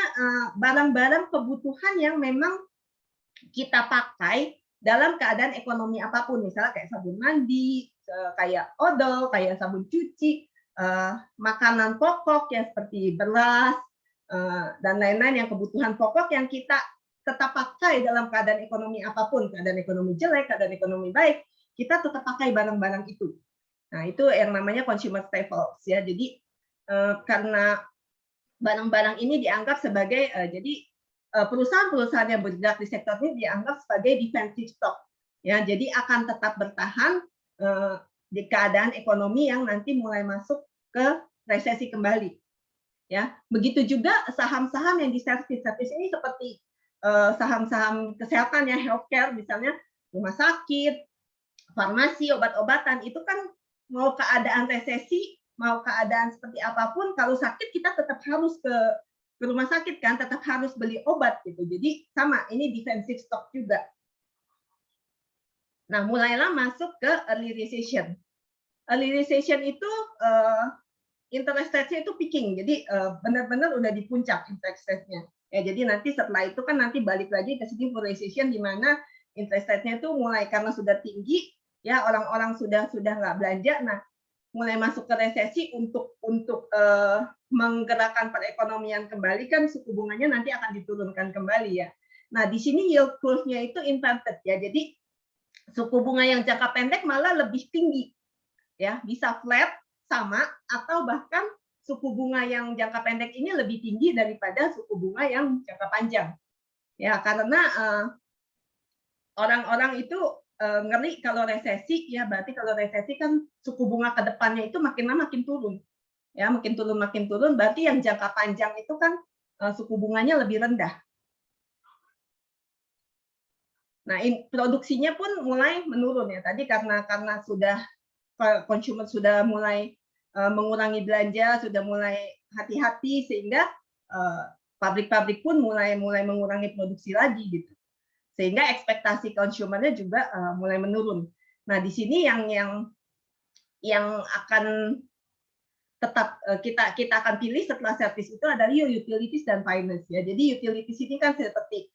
barang-barang kebutuhan yang memang kita pakai dalam keadaan ekonomi apapun, misalnya kayak sabun mandi, kayak odol, kayak sabun cuci, makanan pokok ya seperti beras dan lain-lain yang kebutuhan pokok yang kita tetap pakai dalam keadaan ekonomi apapun, keadaan ekonomi jelek, keadaan ekonomi baik, kita tetap pakai barang-barang itu. Nah, itu yang namanya consumer staples ya. Jadi karena barang-barang ini dianggap sebagai jadi perusahaan-perusahaan yang bergerak di sektor ini dianggap sebagai defensive stock. Ya, jadi akan tetap bertahan di keadaan ekonomi yang nanti mulai masuk ke resesi kembali. Ya, begitu juga saham-saham yang di service ini seperti saham-saham kesehatan ya, healthcare misalnya, rumah sakit, farmasi, obat-obatan itu kan mau keadaan resesi, mau keadaan seperti apapun, kalau sakit kita tetap harus ke rumah sakit kan, tetap harus beli obat gitu. Jadi sama, ini defensive stock juga. Nah, mulailah masuk ke early recession. Early recession itu interest rate-nya itu peaking, jadi benar-benar udah di puncak interest rate-nya. Ya, jadi nanti setelah itu kan nanti balik lagi ke sini full recession di mana interest rate-nya itu mulai karena sudah tinggi, ya orang-orang sudah nggak belanja, nah mulai masuk ke resesi untuk menggerakkan perekonomian kembali kan suku bunganya nanti akan diturunkan kembali ya. Nah di sini yield curve-nya itu inverted ya, jadi suku bunga yang jangka pendek malah lebih tinggi ya, bisa flat sama atau bahkan suku bunga yang jangka pendek ini lebih tinggi daripada suku bunga yang jangka panjang ya, karena orang-orang itu ngeri kalau resesi ya, berarti kalau resesi kan suku bunga ke depannya itu makin lama makin turun ya, makin turun berarti yang jangka panjang itu kan suku bunganya lebih rendah. Nah, produksinya pun mulai menurun ya tadi karena sudah konsumen sudah mulai mengurangi belanja, sudah mulai hati-hati sehingga pabrik-pabrik pun mulai mengurangi produksi lagi gitu. Sehingga ekspektasi konsumennya juga mulai menurun. Nah, di sini yang yang akan tetap kita akan pilih setelah servis itu adalah utilities dan finance ya. Jadi utilities ini kan seperti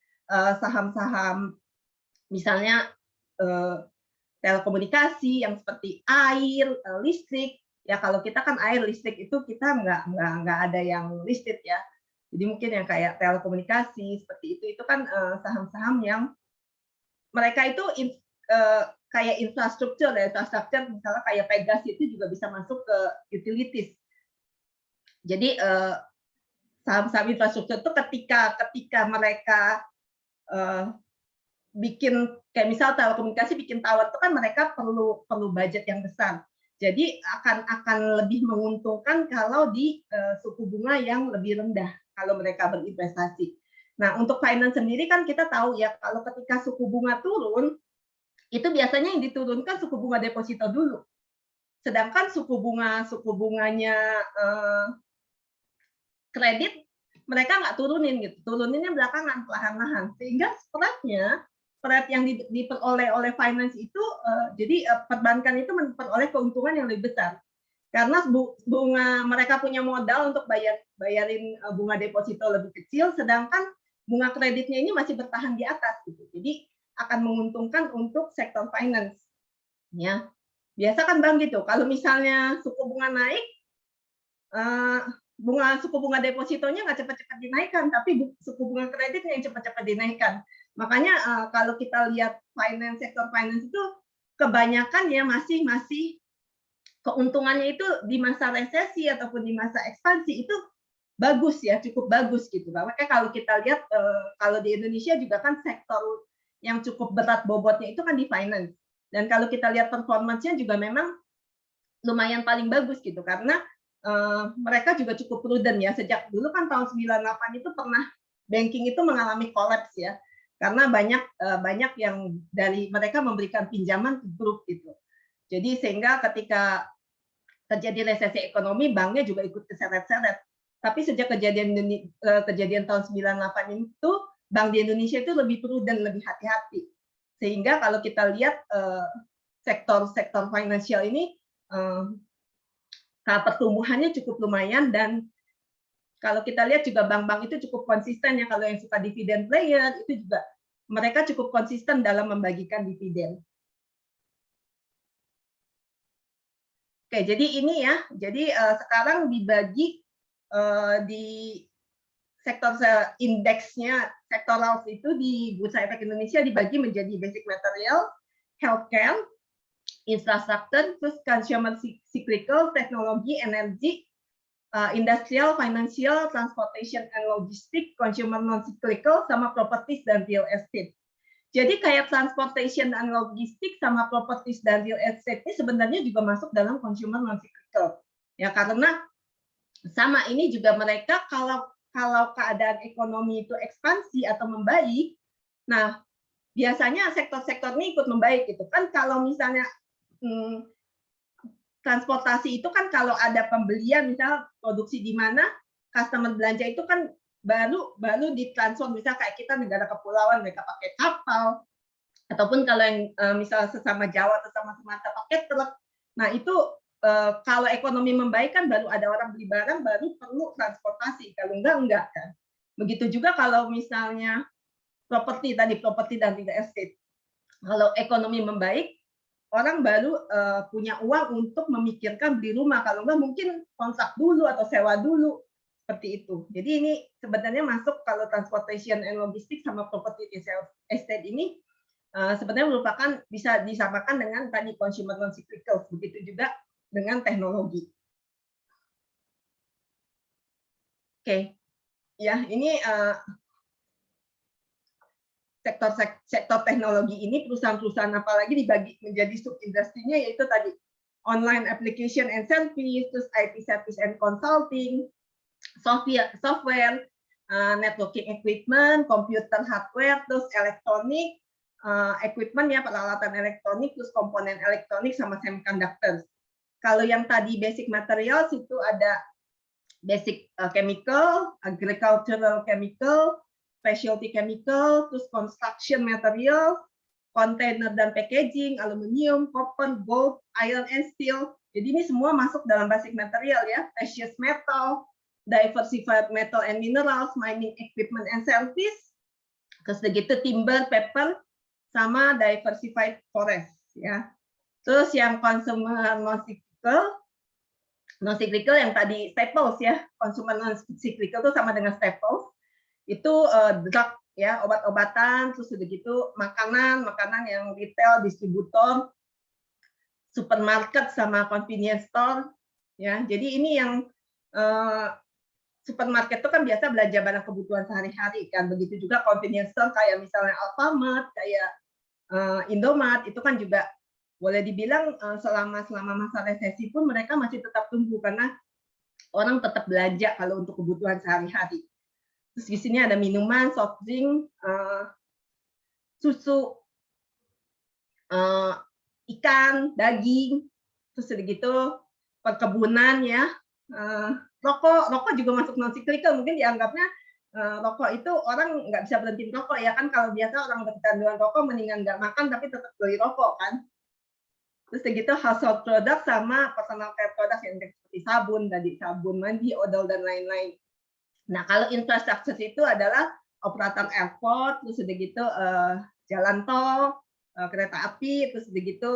saham-saham misalnya telekomunikasi yang seperti air, listrik. Ya kalau kita kan air, listrik itu kita nggak ada yang listed ya. Jadi mungkin yang kayak telekomunikasi seperti itu kan saham-saham yang mereka itu kayak infrastruktur misalnya kayak Pegas itu juga bisa masuk ke utilities. Jadi saham-saham infrastruktur itu ketika mereka bikin kayak misal telekomunikasi bikin tower itu kan mereka perlu budget yang besar. Jadi akan lebih menguntungkan kalau di suku bunga yang lebih rendah kalau mereka berinvestasi. Nah, untuk finance sendiri kan kita tahu ya kalau ketika suku bunga turun itu biasanya yang diturunkan suku bunga deposito dulu. Sedangkan suku bunganya kredit mereka nggak turunin gitu. Turuninnya belakangan perlahan-lahan. Sehingga spread yang diperoleh oleh finance itu jadi perbankan itu memperoleh keuntungan yang lebih besar. Karena bunga mereka punya modal untuk bayarin bunga deposito lebih kecil, sedangkan bunga kreditnya ini masih bertahan di atas gitu. Jadi akan menguntungkan untuk sektor finance. Ya, biasa kan bank gitu. Kalau misalnya suku bunga naik, suku bunga depositonya nggak cepat-cepat dinaikkan, tapi suku bunga kreditnya yang cepat-cepat dinaikkan. Makanya kalau kita lihat sektor finance itu kebanyakan ya masih keuntungannya itu di masa resesi ataupun di masa ekspansi itu bagus ya, cukup bagus gitu. Makanya kalau kita lihat kalau di Indonesia juga kan sektor yang cukup berat bobotnya itu kan di finance. Dan kalau kita lihat performance-nya juga memang lumayan paling bagus gitu karena mereka juga cukup prudent ya. Sejak dulu kan tahun 98 itu pernah banking itu mengalami kolaps ya. Karena banyak yang dari mereka memberikan pinjaman ke grup gitu. Jadi sehingga ketika terjadi resesi ekonomi banknya juga ikut keseret-seret. Tapi sejak kejadian tahun 98 itu bank di Indonesia itu lebih prudent, lebih hati-hati. Sehingga kalau kita lihat sektor finansial ini pertumbuhannya cukup lumayan dan kalau kita lihat juga bank-bank itu cukup konsisten ya. Kalau yang suka dividen player itu juga mereka cukup konsisten dalam membagikan dividen. Oke, jadi ini ya. Jadi sekarang dibagi di sektor indeksnya sektoral itu di Bursa Efek Indonesia dibagi menjadi basic material, healthcare, infrastructure, terus consumer cyclical, teknologi, energi, industrial, financial, transportation and logistic, consumer non-cyclical, sama properties dan real estate. Jadi kayak transportation dan logistik sama properties dan real estate ini sebenarnya juga masuk dalam consumer non-cyclical. Ya karena sama ini juga mereka kalau keadaan ekonomi itu ekspansi atau membaik, nah biasanya sektor-sektor ini ikut membaik gitu kan. Kalau misalnya transportasi itu kan kalau ada pembelian misalnya produksi di mana customer belanja itu kan baru ditransfer, misalnya kayak kita negara kepulauan mereka pakai kapal, ataupun kalau yang misalnya sesama Jawa atau sama Sumatera pakai truk. Nah itu kalau ekonomi membaik kan baru ada orang beli barang, baru perlu transportasi. Kalau enggak kan. Begitu juga kalau misalnya properti dan real estate. Kalau ekonomi membaik, orang baru punya uang untuk memikirkan beli rumah. Kalau enggak mungkin kontrak dulu atau sewa dulu. Seperti itu. Jadi ini sebenarnya masuk kalau transportation and logistik sama property estate ini sebenarnya merupakan bisa disamakan dengan tadi consumer non-cyclical. Begitu juga dengan teknologi. Oke, ya ini sektor teknologi ini perusahaan-perusahaan apalagi dibagi menjadi sub-industrinya yaitu tadi online application and service, terus IT service and consulting, software, networking equipment, computer hardware, terus elektronik, equipment ya peralatan elektronik, terus komponen elektronik sama semiconductors. Kalau yang tadi basic materials itu ada basic chemical, agricultural chemical, specialty chemical, terus construction material, container dan packaging, aluminium, copper, gold, iron and steel, Jadi ini semua masuk dalam basic material ya, precious metal, diversified metal and minerals, mining equipment and service, terus begitu timber, paper, sama diversified forest ya. Terus yang consumer non-cyclical yang tadi staples ya, consumer non-cyclical itu sama dengan staples, itu drug ya, obat-obatan, terus begitu makanan yang retail, distributor, supermarket sama convenience store ya. Jadi ini yang supermarket itu kan biasa belanja barang kebutuhan sehari-hari kan, begitu juga convenience store kayak misalnya Alfamart, kayak Indomart, itu kan juga boleh dibilang selama masa resesi pun mereka masih tetap tumbuh karena orang tetap belanja kalau untuk kebutuhan sehari-hari. Terus di sini ada minuman, soft drink, susu, ikan, daging, terus begitu perkebunan ya, rokok juga masuk non cyclical. Mungkin dianggapnya rokok itu orang nggak bisa berhenti rokok ya kan, kalau biasa orang berkecanduan rokok mendingan nggak makan tapi tetap beli rokok kan. Terus begitu household product sama personal care product yang seperti sabun, tadi sabun mandi, odol dan lain-lain. Nah kalau infrastruktur itu adalah operator airport, terus begitu jalan tol, kereta api, terus begitu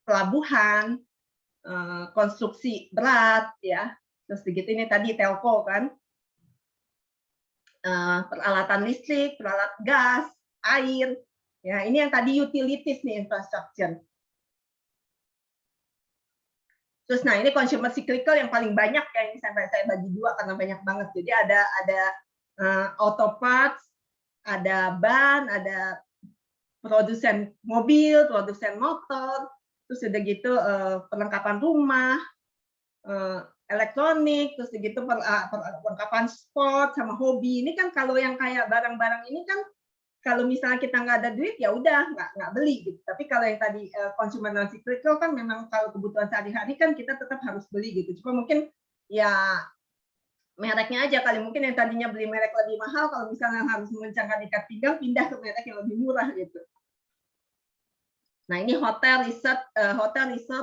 pelabuhan, konstruksi berat ya, terus begitu ini tadi telco kan, peralatan listrik, peralatan gas, air, ya ini yang tadi utilities nih, infrastruktur. Terus nah ini consumer cyclical yang paling banyak ya, ini saya bagi dua karena banyak banget. Jadi ada auto parts, ada ban, ada produsen mobil, produsen motor, terus udah gitu perlengkapan rumah, elektronik, terus gitu perlengkapan sport sama hobi. Ini kan kalau yang kayak barang-barang ini kan kalau misalnya kita nggak ada duit ya udah nggak beli gitu. Tapi kalau yang tadi consumer non cyclical kan memang kalau kebutuhan sehari-hari kan kita tetap harus beli gitu. Cuma mungkin ya mereknya aja kali, mungkin yang tadinya beli merek lebih mahal kalau misalnya harus mengencangkan ikat pinggang pindah ke merek yang lebih murah gitu. Nah ini hotel, resort,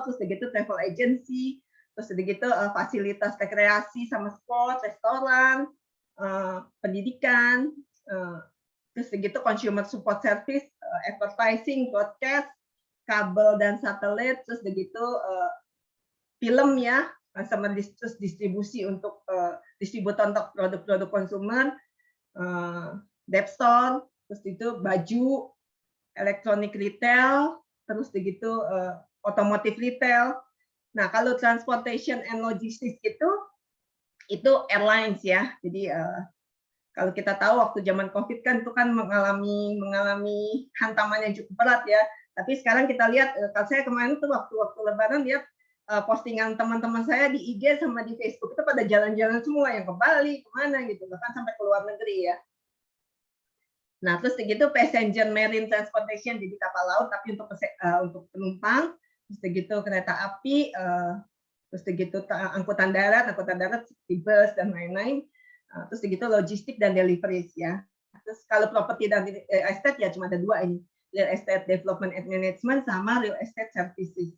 terus begitu travel agency, terus begitu fasilitas rekreasi sama sport, restoran, pendidikan, terus begitu consumer support service, advertising, broadcast, kabel dan satelit, terus begitu film ya, sama terus distribusi untuk distributor untuk produk-produk konsumer, debt store, terus itu baju, elektronik retail, terus begitu otomotif retail. Nah kalau transportation and logistics itu airlines ya, jadi kalau kita tahu waktu zaman COVID kan itu kan mengalami hantaman yang cukup berat ya. Tapi sekarang kita lihat, kalau saya kemarin tuh waktu Lebaran lihat postingan teman-teman saya di IG sama di Facebook itu pada jalan-jalan semua, yang ke Bali, kemana gitu, bahkan sampai ke luar negeri ya. Nah terus begitu passenger marine transportation, jadi kapal laut tapi untuk penumpang, terus begitu kereta api, terus begitu angkutan darat seperti bus dan lain-lain. Terus begitu logistik dan deliveries ya. Terus kalau properti dan estate ya cuma ada dua ini, real estate development and management sama real estate services.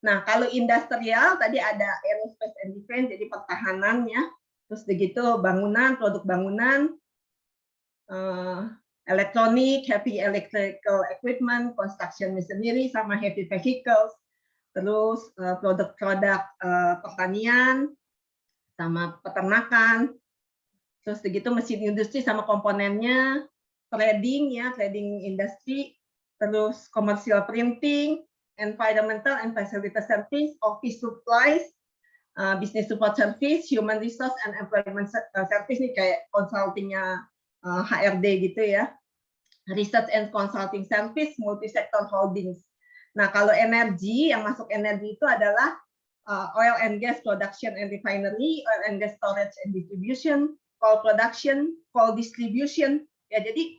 Nah kalau industrial tadi ada aerospace and defense, jadi pertahanan ya. Terus begitu bangunan, produk bangunan, elektronik, heavy electrical equipment, construction machinery sama heavy vehicles. Terus produk-produk pertanian sama peternakan, terus begitu mesin industri sama komponennya, trading ya, trading industry, terus commercial printing, environmental and facility service, office supplies, business support service, human resource and employment service, nih kayak consultingnya HRD gitu ya, research and consulting service, multi-sector holdings. Nah kalau energi, yang masuk energi itu adalah oil and gas production and refinery, oil and gas storage and distribution, coal production, coal distribution. Ya, jadi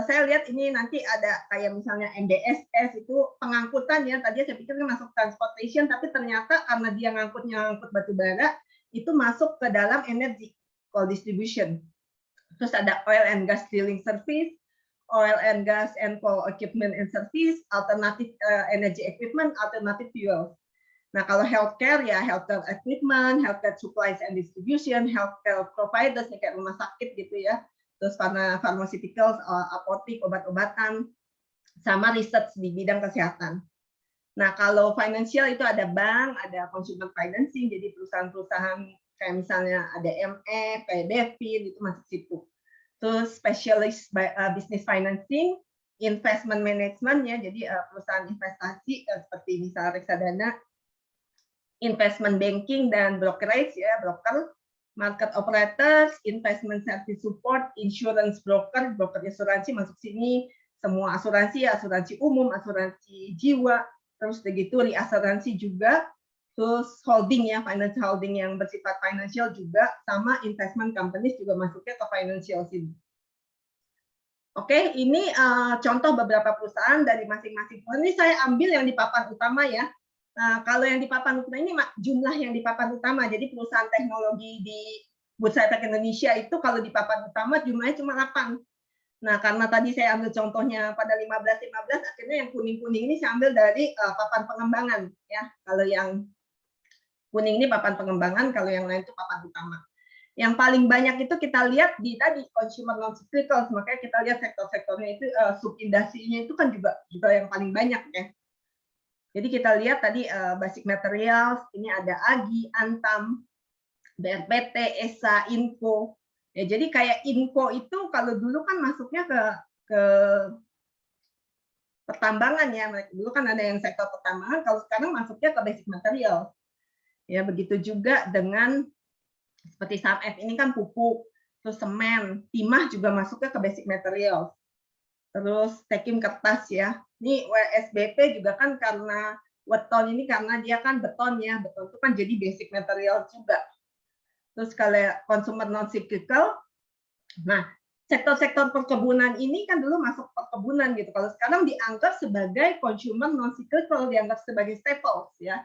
saya lihat ini nanti ada kayak misalnya MDSS itu pengangkutan ya. Tadi saya pikir masuk transportation, tapi ternyata karena dia ngangkut batu bara itu masuk ke dalam energi, coal distribution. Terus ada oil and gas drilling service, oil and gas and coal equipment and service, alternative energy equipment, alternative fuels. Nah, kalau healthcare ya healthcare equipment, healthcare supplies and distribution, healthcare providers kayak rumah sakit gitu ya. Terus pharmaceuticals, apotik, obat-obatan, sama research di bidang kesehatan. Nah, kalau financial itu ada bank, ada consumer financing, jadi perusahaan-perusahaan kayak misalnya ada MF, kayak Devin, itu masuk situ. Terus specialist business financing, investment management ya, jadi perusahaan investasi seperti misalnya reksadana, investment banking dan brokerage ya, broker, market operators, investment service support, insurance broker, broker asuransi masuk sini, semua asuransi, asuransi umum, asuransi jiwa, terus begitu reasuransi juga, terus holding ya, financial holding yang bersifat financial juga, sama investment companies juga masuknya ke financial sini. Oke, ini contoh beberapa perusahaan dari masing-masing. Ini saya ambil yang di papan utama ya. Nah, kalau yang di papan utama ini jumlah yang di papan utama. Jadi perusahaan teknologi di Bursa Efek Indonesia itu kalau di papan utama jumlahnya cuma 8. Nah, karena tadi saya ambil contohnya pada 15, akhirnya yang kuning-kuning ini saya ambil dari papan pengembangan ya. Kalau yang kuning ini papan pengembangan, kalau yang lain itu papan utama. Yang paling banyak itu kita lihat di tadi consumer non cyclical, makanya kita lihat sektor-sektornya itu subindustri-nya itu kan juga yang paling banyak ya. Jadi kita lihat tadi basic materials, ini ada AGI, Antam, BRPT, ESA, Info. Ya, jadi kayak Info itu kalau dulu kan masuknya ke pertambangan ya, dulu kan ada yang sektor pertambangan, kalau sekarang masuknya ke basic material. Ya, begitu juga dengan seperti SAMF ini kan pupuk, terus semen, timah juga masuknya ke basic material. Terus tekim kertas ya. Ini WSBP juga kan karena weton ini karena dia kan beton ya, beton itu kan jadi basic material juga. Terus kalau consumer non cyclical, nah sektor-sektor perkebunan ini kan dulu masuk perkebunan gitu. Kalau sekarang dianggap sebagai consumer non cyclical, dianggap sebagai staples ya.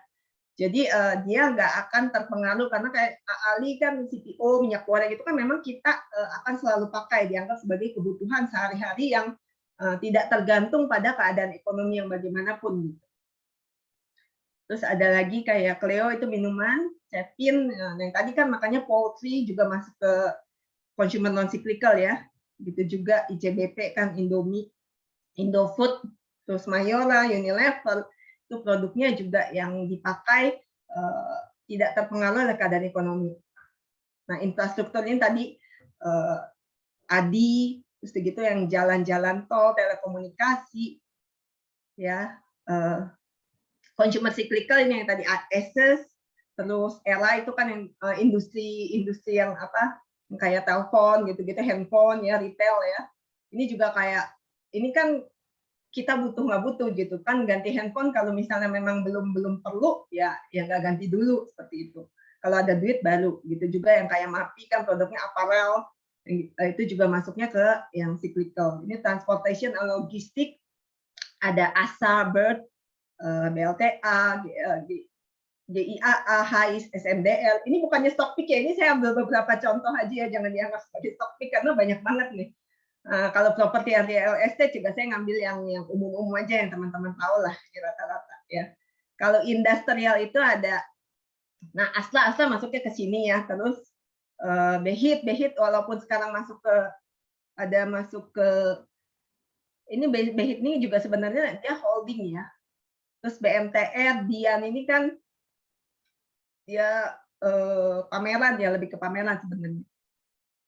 Jadi dia nggak akan terpengaruh karena kayak Ali kan CPO minyak goreng itu kan memang kita akan selalu pakai, dianggap sebagai kebutuhan sehari-hari yang tidak tergantung pada keadaan ekonomi yang bagaimanapun. Terus ada lagi kayak Cleo itu minuman, Cepin, yang tadi kan makanya poultry juga masuk ke consumer non cyclical ya. Gitu juga ICBP kan Indomie, Indofood, terus Mayora, Unilever, itu produknya juga yang dipakai tidak terpengaruh oleh keadaan ekonomi. Nah, infrastruktur ini tadi ADI, terus begitu yang jalan-jalan tol, telekomunikasi, ya, consumer cyclical ini yang tadi ASES, terus ERA itu kan yang industri yang apa, yang kayak telepon gitu-gitu, handphone ya, retail ya. Ini juga kayak ini kan kita butuh nggak butuh gitu kan, ganti handphone kalau misalnya memang belum perlu ya nggak ganti dulu seperti itu. Kalau ada duit baru gitu. Juga yang kayak MAPI kan produknya apparel, itu juga masuknya ke yang cyclical. Ini transportation and logistik, ada ASA, BIRD, BLTA, GIAA, HIS, SMDL. Ini bukannya stock pick ya, ini saya ambil beberapa contoh aja ya, jangan dianggap sebagai stock pick karena banyak banget nih. Kalau properti real estate juga saya ngambil yang umum-umum aja yang teman-teman tahu lah rata-rata ya. Kalau industrial itu ada, nah Asla masuknya ke sini ya. Terus Behit walaupun sekarang masuk ke ini Behit ini juga sebenarnya dia holding ya. Terus BMTR, Dian ini kan dia pameran ya, lebih ke pameran sebenarnya.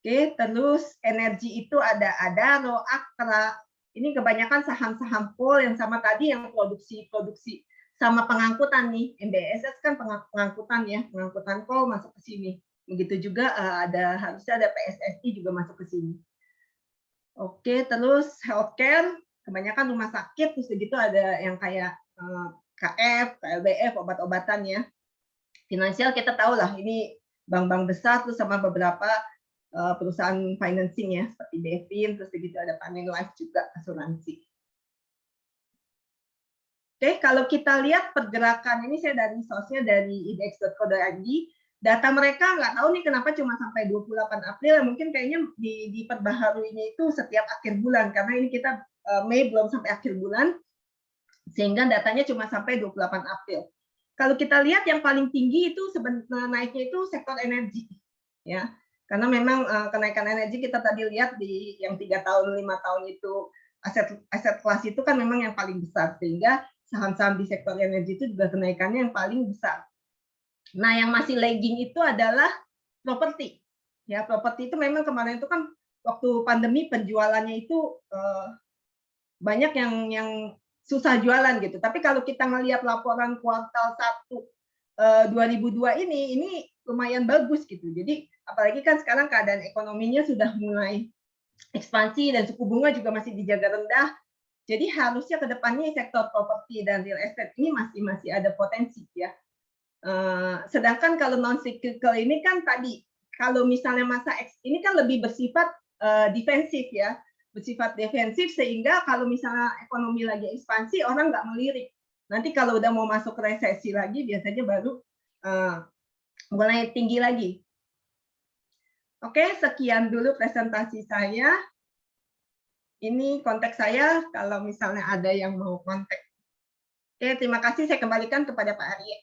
Oke, terus energi itu ada Adaro, Akra. Ini kebanyakan saham-saham coal yang sama tadi yang produksi sama pengangkutan nih. MBSS kan pengangkutan ya, pengangkutan coal masuk ke sini. Begitu juga harusnya ada PSSI juga masuk ke sini. Oke, terus healthcare, kebanyakan rumah sakit, terus begitu ada yang kayak KF, KLBF, obat-obatan ya. Finansial kita tahu lah, ini bank-bank besar terus sama beberapa perusahaan financing ya, seperti Devin, terus begitu ada Panin Life juga, asuransi. Oke, kalau kita lihat pergerakan ini saya dari source-nya dari index.co.id, data mereka nggak tahu nih kenapa cuma sampai 28 April, mungkin kayaknya diperbaharuinya itu setiap akhir bulan, karena ini kita Mei belum sampai akhir bulan, sehingga datanya cuma sampai 28 April. Kalau kita lihat yang paling tinggi itu sebenarnya naiknya itu sektor energi, ya, karena memang kenaikan energi kita tadi lihat di yang 3 tahun 5 tahun itu aset kelas itu kan memang yang paling besar, sehingga saham-saham di sektor energi itu juga kenaikannya yang paling besar. Nah, yang masih lagging itu adalah properti. Ya, properti itu memang kemarin itu kan waktu pandemi penjualannya itu banyak yang susah jualan gitu. Tapi kalau kita ngelihat laporan kuartal 1 2002 ini lumayan bagus gitu. Jadi apalagi kan sekarang keadaan ekonominya sudah mulai ekspansi dan suku bunga juga masih dijaga rendah. Jadi harusnya ke depannya sektor properti dan real estate ini masih ada potensi ya. Sedangkan kalau non cyclical ini kan tadi kalau misalnya masa X ini kan lebih bersifat defensif ya, bersifat defensif sehingga kalau misalnya ekonomi lagi ekspansi orang nggak melirik. Nanti kalau udah mau masuk resesi lagi biasanya baru mulai tinggi lagi. Oke, sekian dulu presentasi saya. Ini konteks saya kalau misalnya ada yang mau kontak. Oke, terima kasih, saya kembalikan kepada Pak Arya.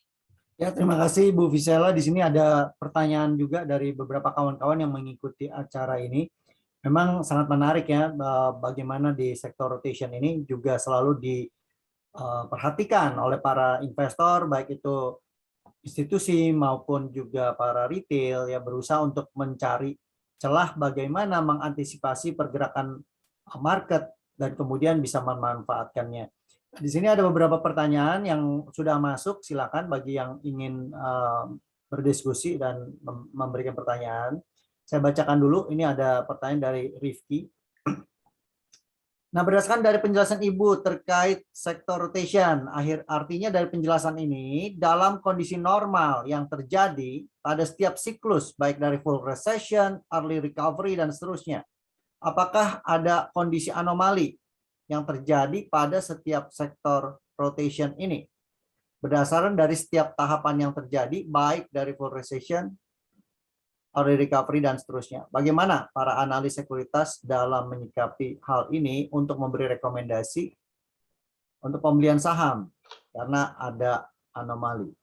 Ya, terima kasih Bu Visela. Di sini ada pertanyaan juga dari beberapa kawan-kawan yang mengikuti acara ini. Memang sangat menarik ya, bagaimana di sektor rotation ini juga selalu diperhatikan oleh para investor, baik itu institusi maupun juga para retail, ya berusaha untuk mencari celah bagaimana mengantisipasi pergerakan market dan kemudian bisa memanfaatkannya. Di sini ada beberapa pertanyaan yang sudah masuk, silakan bagi yang ingin berdiskusi dan memberikan pertanyaan. Saya bacakan dulu, ini ada pertanyaan dari Rifki. Nah, berdasarkan dari penjelasan Ibu terkait sektor rotation, artinya dari penjelasan ini, dalam kondisi normal yang terjadi pada setiap siklus, baik dari full recession, early recovery, dan seterusnya, apakah ada kondisi anomali yang terjadi pada setiap sektor rotation ini? Berdasarkan dari setiap tahapan yang terjadi, baik dari full recession, early recovery, dan seterusnya. Bagaimana para analis sekuritas dalam menyikapi hal ini untuk memberi rekomendasi untuk pembelian saham karena ada anomali?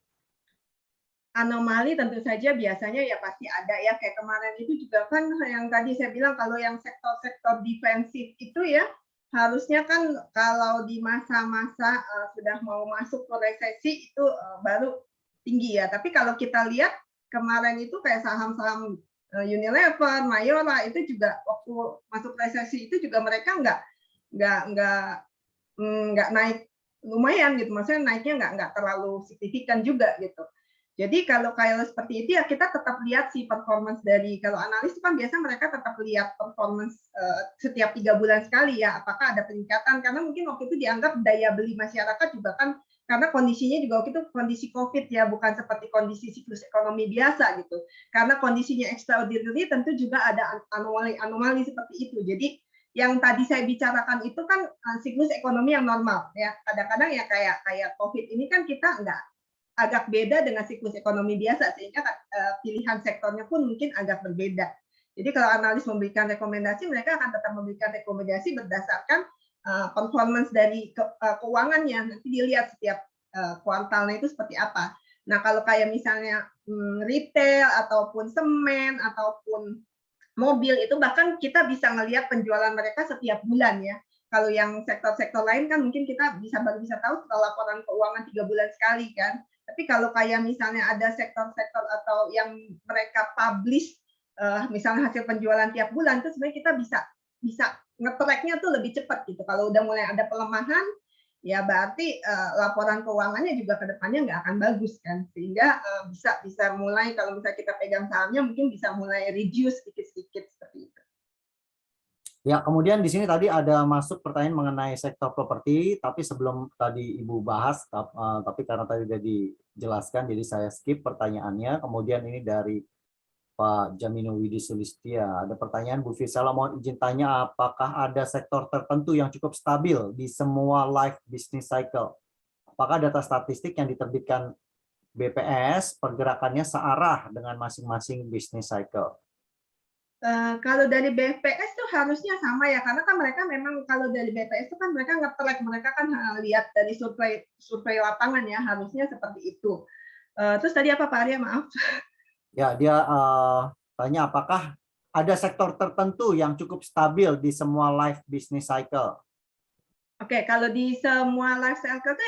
Anomali tentu saja biasanya ya pasti ada ya, kayak kemarin itu juga kan yang tadi saya bilang kalau yang sektor-sektor defensif itu ya harusnya kan kalau di masa-masa sudah mau masuk ke resesi itu baru tinggi ya. Tapi kalau kita lihat kemarin itu kayak saham-saham Unilever, Mayora itu juga waktu masuk resesi itu juga mereka nggak naik lumayan gitu, maksudnya naiknya nggak terlalu signifikan juga gitu. Jadi kalau kayak seperti itu ya kita tetap lihat si performance dari, kalau analis kan biasa mereka tetap lihat performance setiap 3 bulan sekali ya, apakah ada peningkatan, karena mungkin waktu itu dianggap daya beli masyarakat juga kan, karena kondisinya juga waktu itu kondisi COVID ya, bukan seperti kondisi siklus ekonomi biasa gitu. Karena kondisinya extraordinary tentu juga ada anomali seperti itu. Jadi yang tadi saya bicarakan itu kan siklus ekonomi yang normal ya. Kadang-kadang ya kayak COVID ini kan kita agak beda dengan siklus ekonomi biasa, sehingga pilihan sektornya pun mungkin agak berbeda. Jadi kalau analis memberikan rekomendasi, mereka akan tetap memberikan rekomendasi berdasarkan performance dari keuangannya. Nanti dilihat setiap kuartalnya itu seperti apa. Nah, kalau kayak misalnya retail ataupun semen ataupun mobil itu bahkan kita bisa ngelihat penjualan mereka setiap bulan ya. Kalau yang sektor-sektor lain kan mungkin kita baru bisa tahu setelah laporan keuangan 3 bulan sekali kan. Tapi kalau kayak misalnya ada sektor-sektor atau yang mereka publish misalnya hasil penjualan tiap bulan itu sebenarnya kita bisa nge-tracknya tuh lebih cepat gitu. Kalau udah mulai ada pelemahan ya berarti laporan keuangannya juga ke depannya nggak akan bagus kan. Sehingga bisa mulai kalau misalnya kita pegang sahamnya mungkin bisa mulai reduce sedikit-sedikit seperti itu. Ya, kemudian di sini tadi ada masuk pertanyaan mengenai sektor properti, tapi sebelum tadi Ibu bahas, tapi karena tadi sudah dijelaskan, jadi saya skip pertanyaannya. Kemudian ini dari Pak Jamino Widi Sulistia. Ada pertanyaan, Bu Visela, mohon izin tanya, apakah ada sektor tertentu yang cukup stabil di semua life business cycle? Apakah data statistik yang diterbitkan BPS pergerakannya searah dengan masing-masing business cycle? Kalau dari BPS tuh harusnya sama ya, karena kan mereka memang kalau dari BPS itu kan mereka nge-track, mereka kan lihat dari survei lapangan ya, harusnya seperti itu. Terus tadi apa Pak Arya, maaf? Ya, dia tanya apakah ada sektor tertentu yang cukup stabil di semua life business cycle? Oke, kalau di semua life cycle itu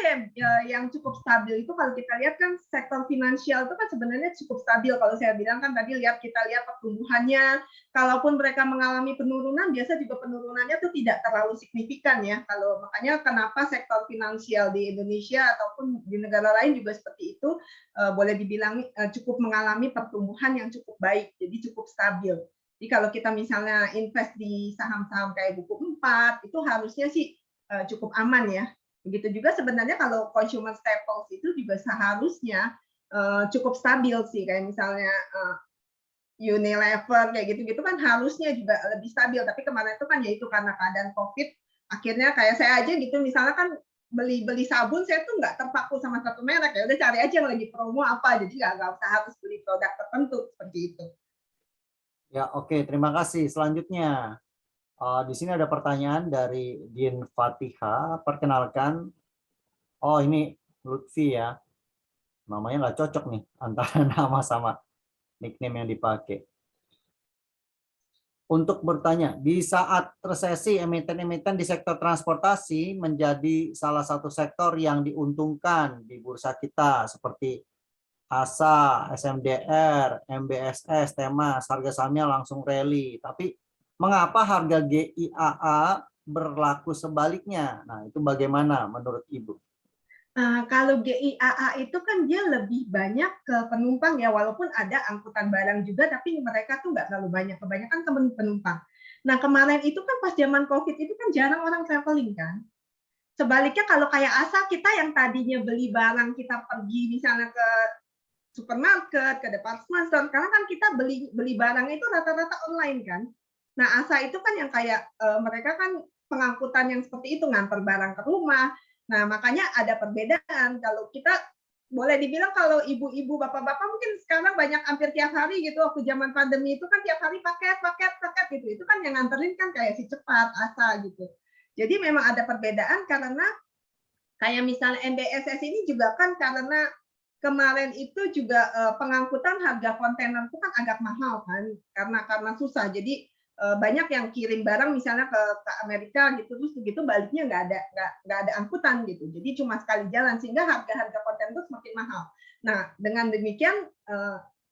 yang cukup stabil itu kalau kita lihat kan sektor finansial itu kan sebenarnya cukup stabil. Kalau saya bilang kan tadi kita lihat pertumbuhannya, kalaupun mereka mengalami penurunan, biasa juga penurunannya itu tidak terlalu signifikan ya. Kalau makanya kenapa sektor finansial di Indonesia ataupun di negara lain juga seperti itu boleh dibilang cukup mengalami pertumbuhan yang cukup baik, jadi cukup stabil. Jadi kalau kita misalnya invest di saham-saham kayak buku 4, itu harusnya sih cukup aman ya. Begitu juga sebenarnya kalau consumer staples itu juga seharusnya cukup stabil sih, kayak misalnya Unilever kayak gitu-gitu kan harusnya juga lebih stabil. Tapi kemarin itu kan yaitu karena keadaan COVID, akhirnya kayak saya aja gitu, misalnya kan beli sabun, saya tuh nggak terpaku sama satu merek, ya udah cari aja yang lagi promo apa, jadi nggak usah harus beli produk tertentu seperti itu. Ya, oke, terima kasih. Selanjutnya. Di sini ada pertanyaan dari Din Fatiha. Perkenalkan, oh ini Lutfi ya. Namanya nggak cocok nih antara nama sama nickname yang dipakai. Untuk bertanya, di saat resesi emiten-emiten di sektor transportasi menjadi salah satu sektor yang diuntungkan di bursa kita seperti ASA, SMDR, MBSS, Temas, harga sahamnya langsung rally. Tapi mengapa harga GIAA berlaku sebaliknya? Nah, itu bagaimana menurut Ibu? Kalau GIAA itu kan dia lebih banyak ke penumpang ya, walaupun ada angkutan barang juga, tapi mereka tuh nggak terlalu banyak, kebanyakan ke penumpang. Nah kemarin itu kan pas zaman COVID itu kan jarang orang traveling kan. Sebaliknya kalau kayak ASA, kita yang tadinya beli barang, kita pergi misalnya ke supermarket, ke department store, karena kan kita beli barangnya itu rata-rata online kan. Nah ASA itu kan yang kayak mereka kan pengangkutan yang seperti itu, ngantar barang ke rumah. Nah makanya ada perbedaan. Kalau kita boleh dibilang kalau ibu-ibu, bapak-bapak mungkin sekarang banyak hampir tiap hari gitu, waktu zaman pandemi itu kan tiap hari paket gitu. Itu kan yang nganterin kan kayak si cepat, ASA gitu. Jadi memang ada perbedaan karena kayak misalnya MBSS ini juga kan karena kemarin itu juga pengangkutan harga kontainer itu kan agak mahal kan, karena susah. Jadi banyak yang kirim barang misalnya ke Amerika gitu, terus begitu baliknya nggak ada angkutan gitu. Jadi cuma sekali jalan, sehingga harga kontainer itu semakin mahal. Nah dengan demikian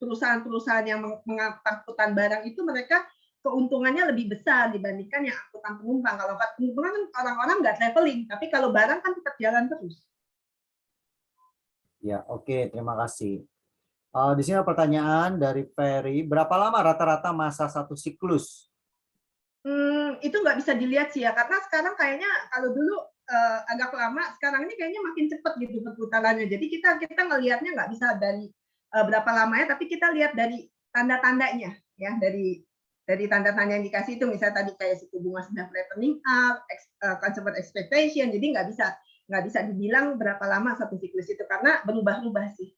perusahaan-perusahaan yang mengangkutan barang itu mereka keuntungannya lebih besar dibandingkan yang angkutan penumpang. Kalau penumpang kan orang-orang nggak traveling, tapi kalau barang kan tetap jalan terus. Ya, oke, terima kasih. Di sini ada pertanyaan dari Ferry. Berapa lama rata-rata masa satu siklus? Itu nggak bisa dilihat sih ya, karena sekarang kayaknya kalau dulu agak lama, sekarang ini kayaknya makin cepat gitu perputarannya. Jadi kita ngelihatnya nggak bisa dari berapa lamanya, tapi kita lihat dari tanda-tandanya ya, dari tanda-tanda yang dikasih itu, misalnya tadi kayak suku bunga sudah flattening up, consumer expectation, jadi nggak bisa dibilang berapa lama satu siklus itu karena berubah-ubah sih.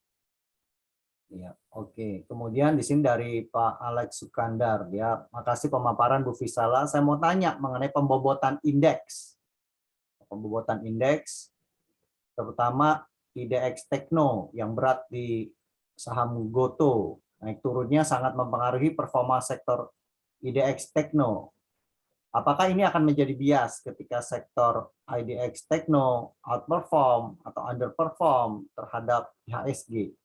Ya, oke. Kemudian di sini dari Pak Alex Sukandar, ya, makasih pemaparan Bu Fisala. Saya mau tanya mengenai pembobotan indeks. Pembobotan indeks, terutama IDX Tekno yang berat di saham Goto. Naik turunnya sangat mempengaruhi performa sektor IDX Tekno. Apakah ini akan menjadi bias ketika sektor IDX Tekno outperform atau underperform terhadap IHSG?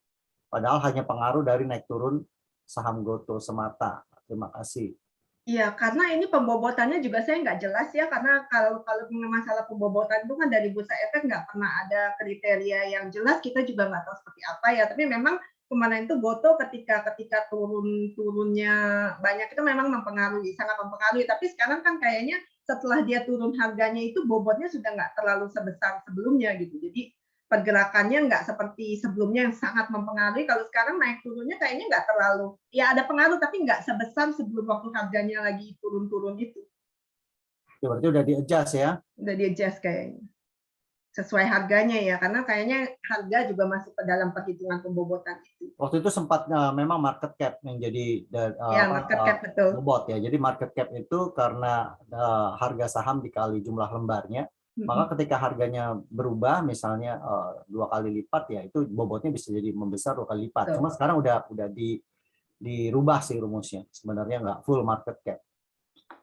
Padahal hanya pengaruh dari naik turun saham Goto semata. Terima kasih. Iya, karena ini pembobotannya juga saya nggak jelas ya, karena kalau masalah pembobotan itu kan dari Bursa Efek nggak pernah ada kriteria yang jelas, kita juga nggak tahu seperti apa ya. Tapi memang kemarin itu Goto ketika turunnya banyak itu memang sangat mempengaruhi. Tapi sekarang kan kayaknya setelah dia turun harganya itu bobotnya sudah nggak terlalu sebesar sebelumnya gitu. Jadi pergerakannya nggak seperti sebelumnya yang sangat mempengaruhi. Kalau sekarang naik turunnya kayaknya nggak terlalu, ya ada pengaruh tapi nggak sebesar sebelum waktu harganya lagi turun-turun itu. Berarti udah di-adjust ya? Udah di-adjust kayaknya. sesuai harganya ya, karena kayaknya harga juga masuk ke dalam perhitungan pembobotan itu. Waktu itu sempat memang market cap yang jadi Ya, market cap betul. bobot ya. Jadi market cap itu karena harga saham dikali jumlah lembarnya, maka ketika harganya berubah misalnya 2 kali lipat ya itu bobotnya bisa jadi membesar 2 kali lipat. Cuma sekarang udah dirubah sih rumusnya. Sebenarnya nggak full market cap.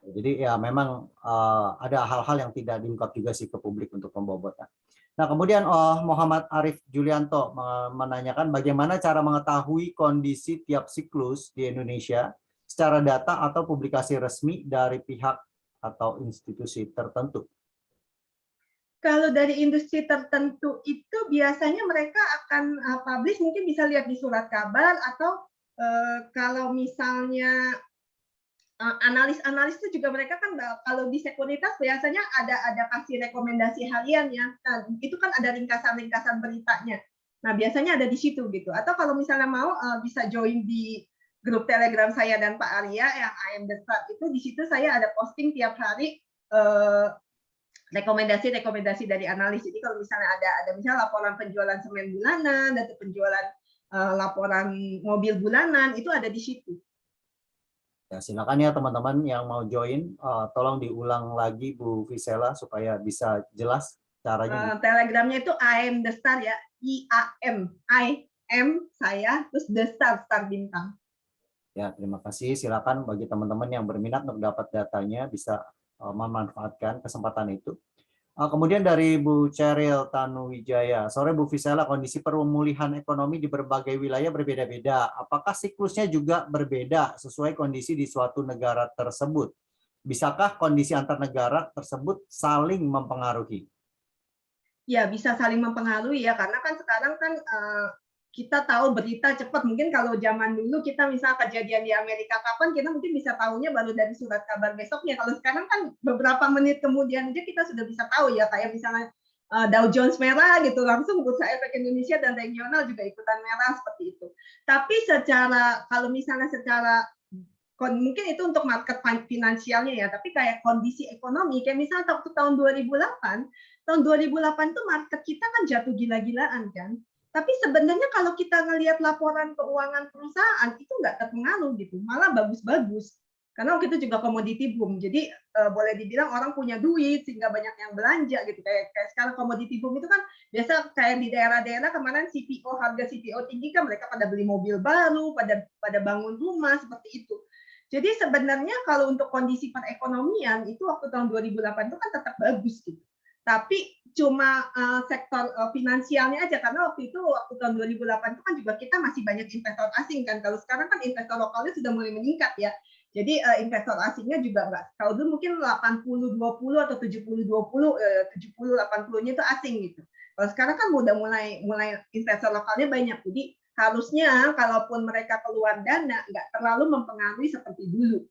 Jadi ya memang ada hal-hal yang tidak diungkap juga sih ke publik untuk pembobotan. Nah, kemudian Muhammad Arif Julianto menanyakan bagaimana cara mengetahui kondisi tiap siklus di Indonesia secara data atau publikasi resmi dari pihak atau institusi tertentu. Kalau dari industri tertentu itu biasanya mereka akan publish, mungkin bisa lihat di surat kabar atau kalau misalnya analis-analis itu juga mereka kan kalau di sekuritas biasanya ada kasih rekomendasi harian ya, nah, itu kan ada ringkasan-ringkasan beritanya. Nah biasanya ada di situ gitu. Atau kalau misalnya mau bisa join di grup Telegram saya dan Pak Arya yang I Am The Start itu, di situ saya ada posting tiap hari rekomendasi-rekomendasi dari analis. Jadi kalau misalnya ada misalnya laporan penjualan semen bulanan atau penjualan laporan mobil bulanan itu ada di situ. Ya, silakan ya teman-teman yang mau join, tolong diulang lagi Bu Visela supaya bisa jelas caranya. Telegramnya itu I Am The Star ya, I-A-M, I-M saya, terus The Star, Star bintang. Ya, terima kasih. Silakan bagi teman-teman yang berminat untuk dapat datanya bisa memanfaatkan kesempatan itu. Kemudian dari Bu Ceril Tanuwijaya, sore Bu Visela, kondisi pemulihan ekonomi di berbagai wilayah berbeda-beda. Apakah siklusnya juga berbeda sesuai kondisi di suatu negara tersebut? Bisakah kondisi antar negara tersebut saling mempengaruhi? Ya, bisa saling mempengaruhi ya, karena kan sekarang kan kita tahu berita cepat. Mungkin kalau zaman dulu kita misal kejadian di Amerika kapan, kita mungkin bisa tahunya baru dari surat kabar besoknya. Kalau sekarang kan beberapa menit kemudian aja kita sudah bisa tahu ya, kayak misalnya Dow Jones merah gitu, langsung bursa efek Indonesia dan regional juga ikutan merah seperti itu. Tapi kalau misalnya secara mungkin itu untuk market finansialnya ya, tapi kayak kondisi ekonomi, kayak misalnya waktu tahun 2008 tuh market kita kan jatuh gila-gilaan kan. Tapi sebenarnya kalau kita ngelihat laporan keuangan perusahaan itu nggak terpengaruh gitu, malah bagus-bagus. Karena waktu itu juga komoditi boom, jadi boleh dibilang orang punya duit sehingga banyak yang belanja gitu. Kayak sekarang komoditi boom itu kan biasa kayak di daerah-daerah kemarin harga CPO tinggi kan mereka pada beli mobil baru, pada bangun rumah seperti itu. Jadi sebenarnya kalau untuk kondisi perekonomian itu waktu tahun 2008 itu kan tetap bagus gitu. Tapi cuma sektor finansialnya aja, karena waktu tahun 2008 itu kan juga kita masih banyak investor asing kan. Kalau sekarang kan investor lokalnya sudah mulai meningkat ya. Jadi investor asingnya juga enggak. Kalau dulu mungkin 80-20 atau 70-20, 70-80-nya itu asing gitu. Kalau sekarang kan udah mulai investor lokalnya banyak. Jadi harusnya kalaupun mereka keluar dana nggak terlalu mempengaruhi seperti dulu.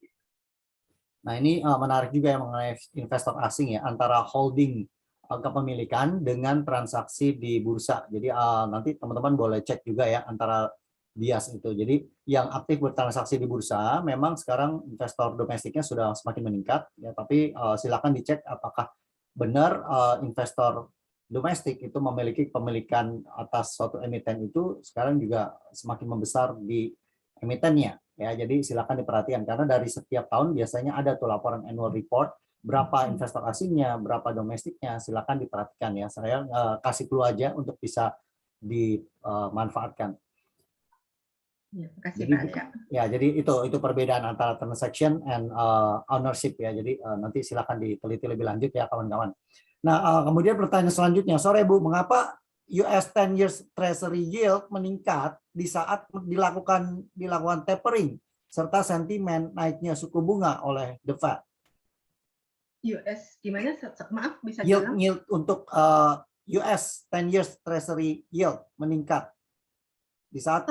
Nah, ini menarik juga yang mengenai investor asing ya, antara holding kepemilikan dengan transaksi di bursa. Jadi nanti teman-teman boleh cek juga ya antara bias itu. Jadi yang aktif bertransaksi di bursa memang sekarang investor domestiknya sudah semakin meningkat ya, tapi silakan dicek apakah benar investor domestik itu memiliki kepemilikan atas suatu emiten itu sekarang juga semakin membesar di emitennya ya. Jadi silakan diperhatikan karena dari setiap tahun biasanya ada tuh laporan annual report, berapa investor asingnya, berapa domestiknya, silakan diperhatikan ya. Saya kasih clue aja untuk bisa dimanfaatkan. Ya, kasih jadi, Pak, ya, jadi itu perbedaan antara transaction and ownership ya. Jadi nanti silakan diteliti lebih lanjut ya kawan-kawan. Nah, kemudian pertanyaan selanjutnya, sore Bu, mengapa US 10 years Treasury yield meningkat di saat dilakukan tapering serta sentimen naiknya suku bunga oleh the Fed? US gimana? Maaf bisa yield untuk US 10 years Treasury yield meningkat di saat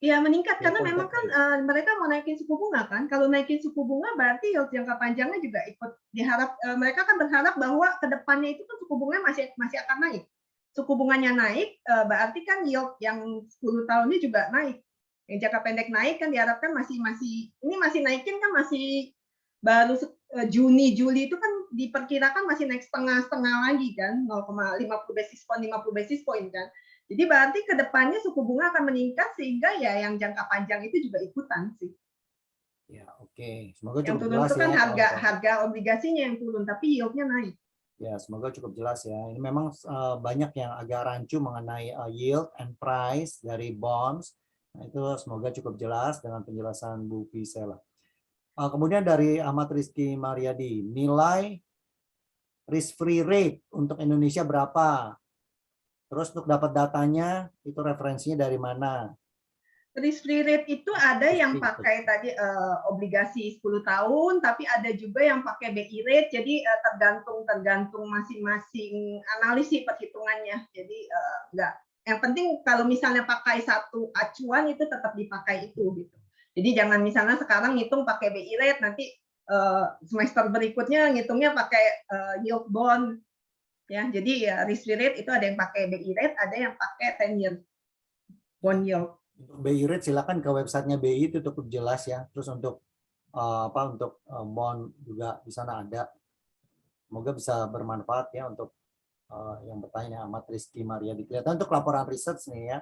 ya meningkat karena memang kan mereka mau naikin suku bunga kan. Kalau naikin suku bunga berarti yield jangka panjangnya juga ikut diharap. Mereka kan berharap bahwa kedepannya itu kan suku bunga masih akan naik. Suku bunganya naik berarti kan yield yang 10 tahunnya juga naik. Yang jangka pendek naik kan diharapkan masih naikin kan masih baru Juni Juli itu kan diperkirakan masih naik setengah-setengah lagi kan, 0,50 basis point, 50 basis point kan. Jadi berarti ke depannya suku bunga akan meningkat sehingga ya yang jangka panjang itu juga ikutan sih. Ya, oke. Semoga Yang cukup turun jelas itu kan ya, kawan-kawan. harga obligasinya yang turun, tapi yield-nya naik. Ya, semoga cukup jelas ya. Ini memang banyak yang agak rancu mengenai yield and price dari bonds. Nah, itu semoga cukup jelas dengan penjelasan Bu Pisela. Kemudian dari Ahmad Rizky Mariadi, nilai risk free rate untuk Indonesia berapa? Terus untuk dapat datanya, itu referensinya dari mana? Risk free rate itu ada yang pakai tadi obligasi 10 tahun, tapi ada juga yang pakai BI rate, jadi tergantung masing-masing analis sih perhitungannya. Jadi enggak. Yang penting kalau misalnya pakai satu acuan itu tetap dipakai itu gitu. Jadi jangan misalnya sekarang ngitung pakai BI rate, nanti semester berikutnya ngitungnya pakai yield bond. Ya, jadi ya risk free rate itu ada yang pakai BI rate, ada yang pakai 10 year bond yield. Untuk BI rate silakan ke websitenya BI, itu cukup jelas ya. Terus untuk bond juga di sana ada. Semoga bisa bermanfaat ya untuk yang bertanya, Ahmad Rizky Mariadi. Kelihatan untuk laporan research nih ya.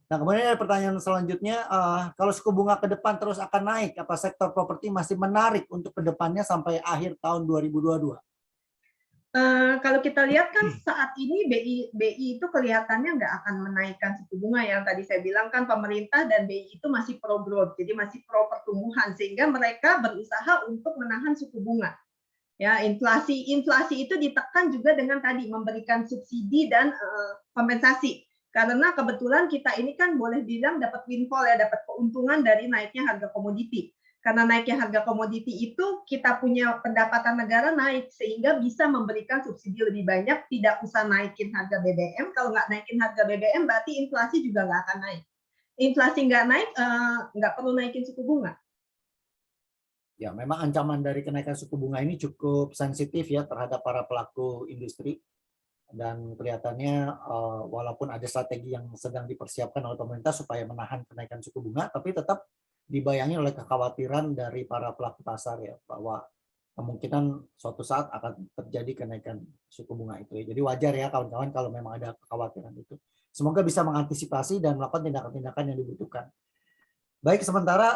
Nah, kemudian ada pertanyaan selanjutnya, kalau suku bunga ke depan terus akan naik, apa sektor properti masih menarik untuk ke depannya sampai akhir tahun 2022? Kalau kita lihat kan saat ini BI itu kelihatannya nggak akan menaikkan suku bunga, yang tadi saya bilang kan pemerintah dan BI itu masih pro growth, jadi masih pro pertumbuhan, sehingga mereka berusaha untuk menahan suku bunga. Ya, inflasi itu ditekan juga dengan tadi memberikan subsidi dan kompensasi. Karena kebetulan kita ini kan boleh bilang dapat windfall ya, dapat keuntungan dari naiknya harga komoditi. Karena naiknya harga komoditi itu kita punya pendapatan negara naik sehingga bisa memberikan subsidi lebih banyak, tidak usah naikin harga BBM. Kalau nggak naikin harga BBM berarti inflasi juga nggak akan naik. Inflasi nggak naik, nggak perlu naikin suku bunga. Ya, memang ancaman dari kenaikan suku bunga ini cukup sensitif ya terhadap para pelaku industri. Dan kelihatannya walaupun ada strategi yang sedang dipersiapkan oleh pemerintah supaya menahan kenaikan suku bunga, tapi tetap dibayangi oleh kekhawatiran dari para pelaku pasar ya, bahwa kemungkinan suatu saat akan terjadi kenaikan suku bunga itu ya. Jadi wajar ya kawan-kawan kalau memang ada kekhawatiran itu. Semoga bisa mengantisipasi dan melakukan tindakan-tindakan yang dibutuhkan. Baik, sementara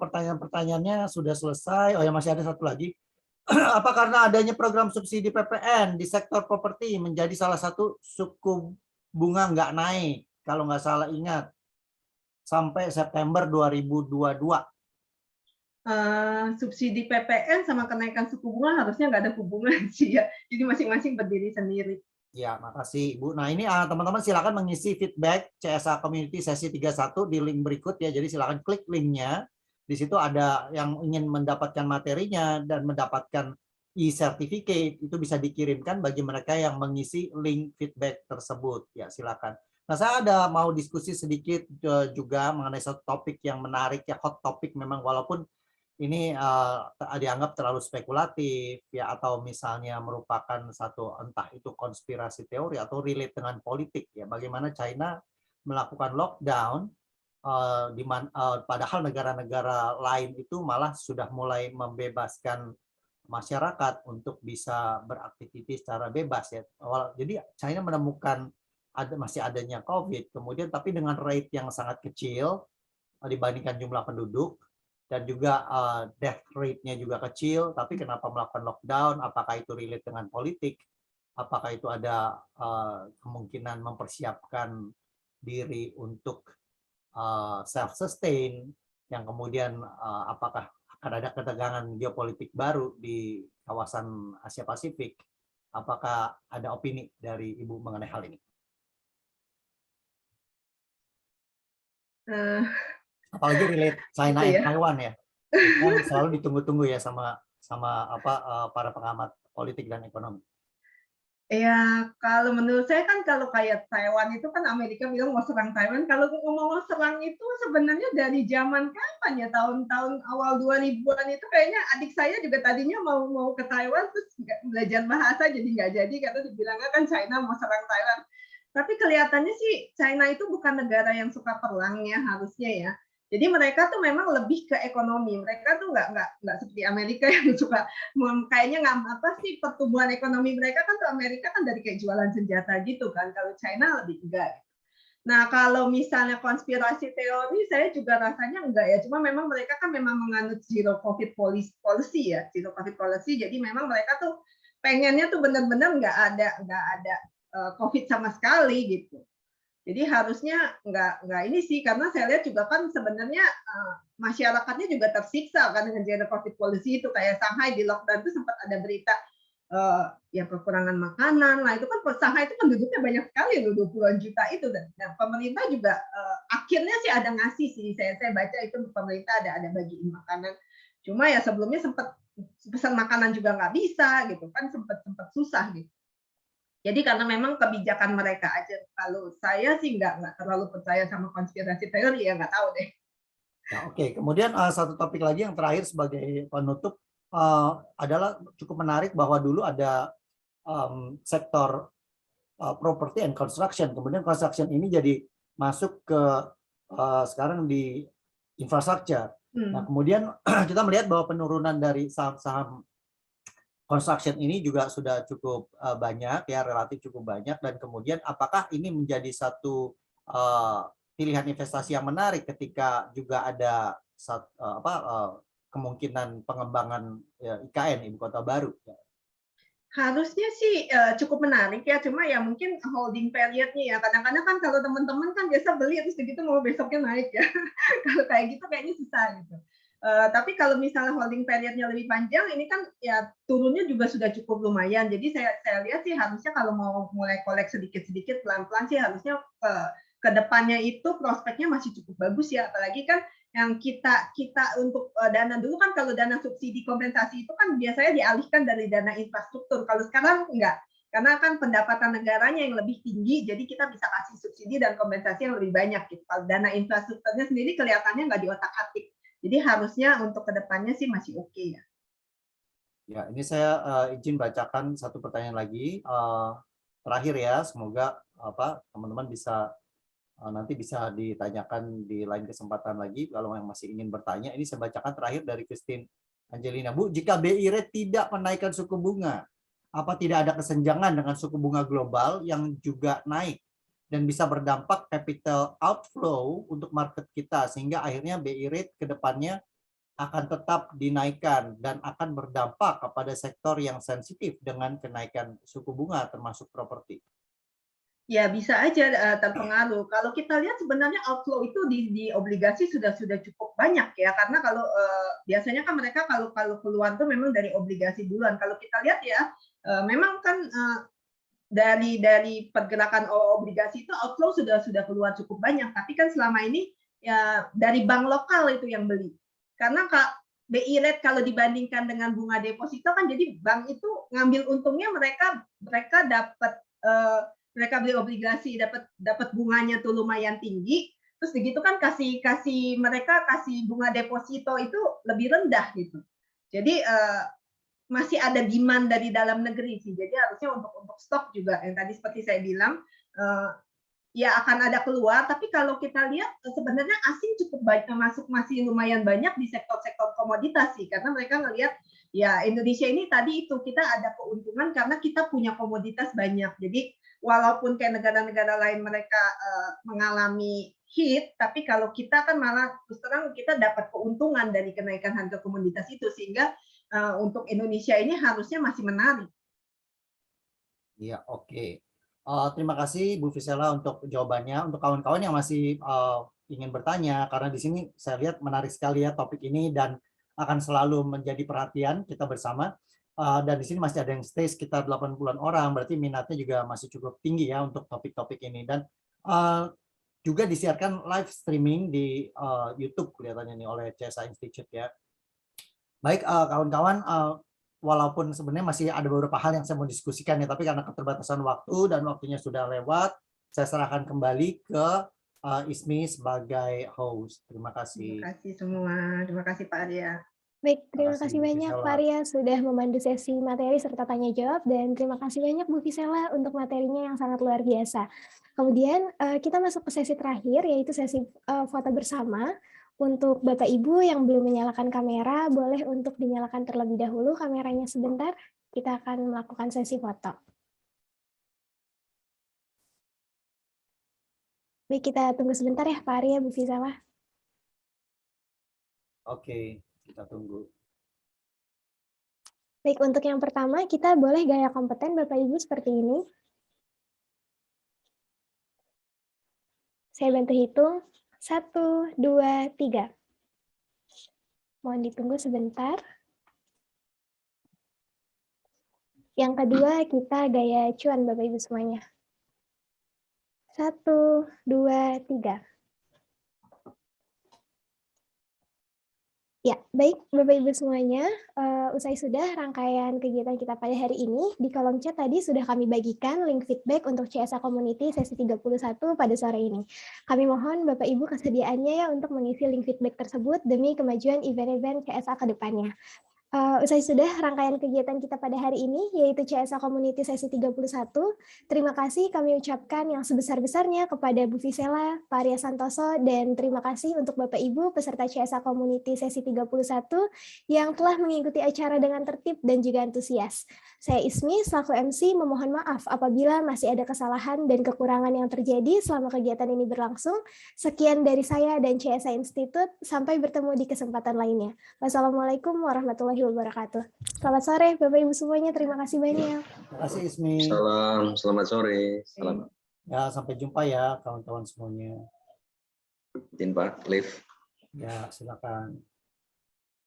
pertanyaan-pertanyaannya sudah selesai. Oh ya, masih ada satu lagi. Apa karena adanya program subsidi PPN di sektor properti menjadi salah satu suku bunga nggak naik, kalau nggak salah ingat, sampai September 2022. Subsidi PPN sama kenaikan suku bunga harusnya nggak ada hubungan sih ya. Jadi masing-masing berdiri sendiri. Ya, makasih Ibu. Nah, ini teman-teman silakan mengisi feedback CSA Community sesi 31 di link berikut ya. Jadi silakan klik linknya. Di situ ada yang ingin mendapatkan materinya dan mendapatkan e-certificate, itu bisa dikirimkan bagi mereka yang mengisi link feedback tersebut. Ya, silakan. Nah, saya ada mau diskusi sedikit juga mengenai satu topik yang menarik ya, hot topik memang, walaupun ini dianggap terlalu spekulatif ya, atau misalnya merupakan satu entah itu konspirasi teori atau relate dengan politik ya, bagaimana China melakukan lockdown padahal negara-negara lain itu malah sudah mulai membebaskan masyarakat untuk bisa beraktivitas secara bebas ya. Jadi China menemukan masih adanya COVID, kemudian tapi dengan rate yang sangat kecil dibandingkan jumlah penduduk, dan juga death rate-nya juga kecil, tapi kenapa melakukan lockdown? Apakah itu relate dengan politik? Apakah itu ada kemungkinan mempersiapkan diri untuk self-sustain, yang kemudian apakah akan ada ketegangan geopolitik baru di kawasan Asia Pasifik? Apakah ada opini dari Ibu mengenai hal ini? Apalagi relate China gitu and ya. Taiwan ya, kan selalu ditunggu-tunggu ya sama para pengamat politik dan ekonomi. Ya, kalau menurut saya kan kalau kayak Taiwan itu kan Amerika bilang mau serang Taiwan. Kalau ngomong mau serang itu sebenarnya dari zaman kapan ya? Tahun-tahun awal 2000-an itu kayaknya adik saya juga tadinya mau ke Taiwan terus belajar bahasa jadi nggak jadi karena dibilangnya kan China mau serang Taiwan. Tapi kelihatannya sih China itu bukan negara yang suka perang ya harusnya ya. Jadi mereka tuh memang lebih ke ekonomi. Mereka tuh nggak seperti Amerika yang suka kayaknya nggak apa sih pertumbuhan ekonomi mereka kan tuh Amerika kan dari kayak jualan senjata gitu kan. Kalau China lebih enggak. Nah, kalau misalnya konspirasi teori, saya juga rasanya enggak ya. Cuma memang mereka kan memang menganut zero COVID policy ya, zero COVID policy. Jadi memang mereka tuh pengennya tuh benar-benar nggak ada COVID sama sekali gitu. Jadi harusnya nggak ini sih, karena saya lihat juga kan sebenarnya masyarakatnya juga tersiksa kan dengan zero COVID policy itu. Kayak Shanghai di lockdown itu sempat ada berita ya kekurangan makanan lah, itu kan Shanghai itu penduduknya banyak sekali loh, 20-an juta itu. Dan pemerintah juga akhirnya sih ada ngasih sih, saya baca itu pemerintah ada bagiin makanan. Cuma ya sebelumnya sempat pesan makanan juga nggak bisa gitu kan, sempat susah gitu. Jadi karena memang kebijakan mereka aja. Kalau saya sih nggak terlalu percaya sama konspirasi teori, ya nggak tahu deh. Nah, oke. Kemudian satu topik lagi yang terakhir sebagai penutup adalah cukup menarik bahwa dulu ada sektor property and construction. Kemudian construction ini jadi masuk ke sekarang di infrastructure. Nah, kemudian kita melihat bahwa penurunan dari saham-saham construction ini juga sudah cukup banyak ya, relatif cukup banyak. Dan kemudian apakah ini menjadi satu pilihan investasi yang menarik ketika juga ada kemungkinan pengembangan IKN ibu kota baru? Harusnya sih cukup menarik ya, cuma ya mungkin holding periodnya ya. Kadang-kadang kan kalau teman-teman kan biasa beli terus begitu mau besoknya naik ya. Kalau kayak gitu kayaknya susah gitu. Tapi kalau misalnya holding periodnya lebih panjang, ini kan ya turunnya juga sudah cukup lumayan. Jadi saya lihat sih harusnya kalau mau mulai kolek sedikit-sedikit pelan-pelan sih harusnya ke depannya itu prospeknya masih cukup bagus ya. Apalagi kan yang kita untuk dana dulu kan, kalau dana subsidi kompensasi itu kan biasanya dialihkan dari dana infrastruktur. Kalau sekarang enggak, karena kan pendapatan negaranya yang lebih tinggi, jadi kita bisa kasih subsidi dan kompensasi yang lebih banyak gitu. Kalau dana infrastrukturnya sendiri kelihatannya nggak diotak-atik. Jadi harusnya untuk kedepannya sih masih oke ya. Ya, ini saya izin bacakan satu pertanyaan lagi terakhir ya. Semoga teman-teman bisa nanti bisa ditanyakan di lain kesempatan lagi kalau yang masih ingin bertanya. Ini saya bacakan terakhir dari Christine Angelina. Bu, jika BI Rate tidak menaikkan suku bunga, apa tidak ada kesenjangan dengan suku bunga global yang juga naik dan bisa berdampak capital outflow untuk market kita, sehingga akhirnya BI Rate ke depannya akan tetap dinaikkan dan akan berdampak kepada sektor yang sensitif dengan kenaikan suku bunga termasuk properti? Ya bisa aja terpengaruh. Kalau kita lihat sebenarnya outflow itu di obligasi sudah cukup banyak ya, karena kalau biasanya kan mereka kalau keluar tuh memang dari obligasi duluan. Kalau kita lihat ya memang kan dari pergerakan obligasi itu outflow sudah keluar cukup banyak, tapi kan selama ini ya dari bank lokal itu yang beli. Karena BI Rate kalau dibandingkan dengan bunga deposito kan, jadi bank itu ngambil untungnya mereka dapat mereka beli obligasi dapat bunganya tuh lumayan tinggi, terus begitu kan mereka kasih bunga deposito itu lebih rendah gitu. Jadi masih ada demand dari dalam negeri sih. Jadi harusnya untuk stok juga yang tadi seperti saya bilang ya akan ada keluar. Tapi kalau kita lihat sebenarnya asing cukup banyak masih lumayan banyak di sektor-sektor komoditas sih, karena mereka ngelihat ya Indonesia ini tadi itu kita ada keuntungan karena kita punya komoditas banyak. Jadi walaupun kayak negara-negara lain mereka mengalami hit, tapi kalau kita kan malah terus terang kita dapat keuntungan dari kenaikan harga komoditas itu, sehingga untuk Indonesia ini harusnya masih menarik. Iya, oke. Terima kasih Bu Visela untuk jawabannya. Untuk kawan-kawan yang masih ingin bertanya, karena di sini saya lihat menarik sekali ya topik ini dan akan selalu menjadi perhatian kita bersama. Dan di sini masih ada yang stay sekitar 80-an orang, berarti minatnya juga masih cukup tinggi ya untuk topik-topik ini. Dan juga disiarkan live streaming di YouTube kelihatannya nih oleh CSA Institute ya. Baik kawan-kawan, walaupun sebenarnya masih ada beberapa hal yang saya mau diskusikan ya, tapi karena keterbatasan waktu dan waktunya sudah lewat, saya serahkan kembali ke Ismi sebagai host. Terima kasih. Terima kasih semua. Terima kasih Pak Arya. Baik, terima kasih banyak Pak Arya sudah memandu sesi materi serta tanya jawab, dan terima kasih banyak Bu Visela untuk materinya yang sangat luar biasa. Kemudian kita masuk ke sesi terakhir, yaitu sesi foto bersama. Untuk Bapak Ibu yang belum menyalakan kamera, boleh untuk dinyalakan terlebih dahulu kameranya sebentar. Kita akan melakukan sesi foto. Baik, kita tunggu sebentar ya Pak Arya, Bu Fizala. Oke, kita tunggu. Baik, untuk yang pertama, kita boleh gaya kompeten Bapak Ibu seperti ini. Saya bantu hitung. 1, 2, 3. Mohon ditunggu sebentar. Yang kedua, kita gaya cuan Bapak Ibu semuanya. 1, 2, 3. Ya, baik Bapak Ibu semuanya, usai sudah rangkaian kegiatan kita pada hari ini, di kolom chat tadi sudah kami bagikan link feedback untuk CSA Community sesi 31 pada sore ini. Kami mohon Bapak Ibu kesediaannya ya untuk mengisi link feedback tersebut demi kemajuan event-event CSA ke depannya. Usai sudah rangkaian kegiatan kita pada hari ini, yaitu CSA Community sesi 31. Terima kasih kami ucapkan yang sebesar-besarnya kepada Bu Fizela, Pak Arya Santoso, dan terima kasih untuk Bapak Ibu peserta CSA Community sesi 31 yang telah mengikuti acara dengan tertib dan juga antusias. Saya Ismi, selaku MC, memohon maaf apabila masih ada kesalahan dan kekurangan yang terjadi selama kegiatan ini berlangsung. Sekian dari saya dan CSA Institute, sampai bertemu di kesempatan lainnya. Wassalamualaikum warahmatullahi wabarakatuh. Selamat sore Bapak Ibu semuanya, terima kasih banyak. Terima kasih Ismi. Salam, selamat sore. Salam. Ya, sampai jumpa ya kawan-kawan semuanya. Izin Pak, live. Ya, silakan.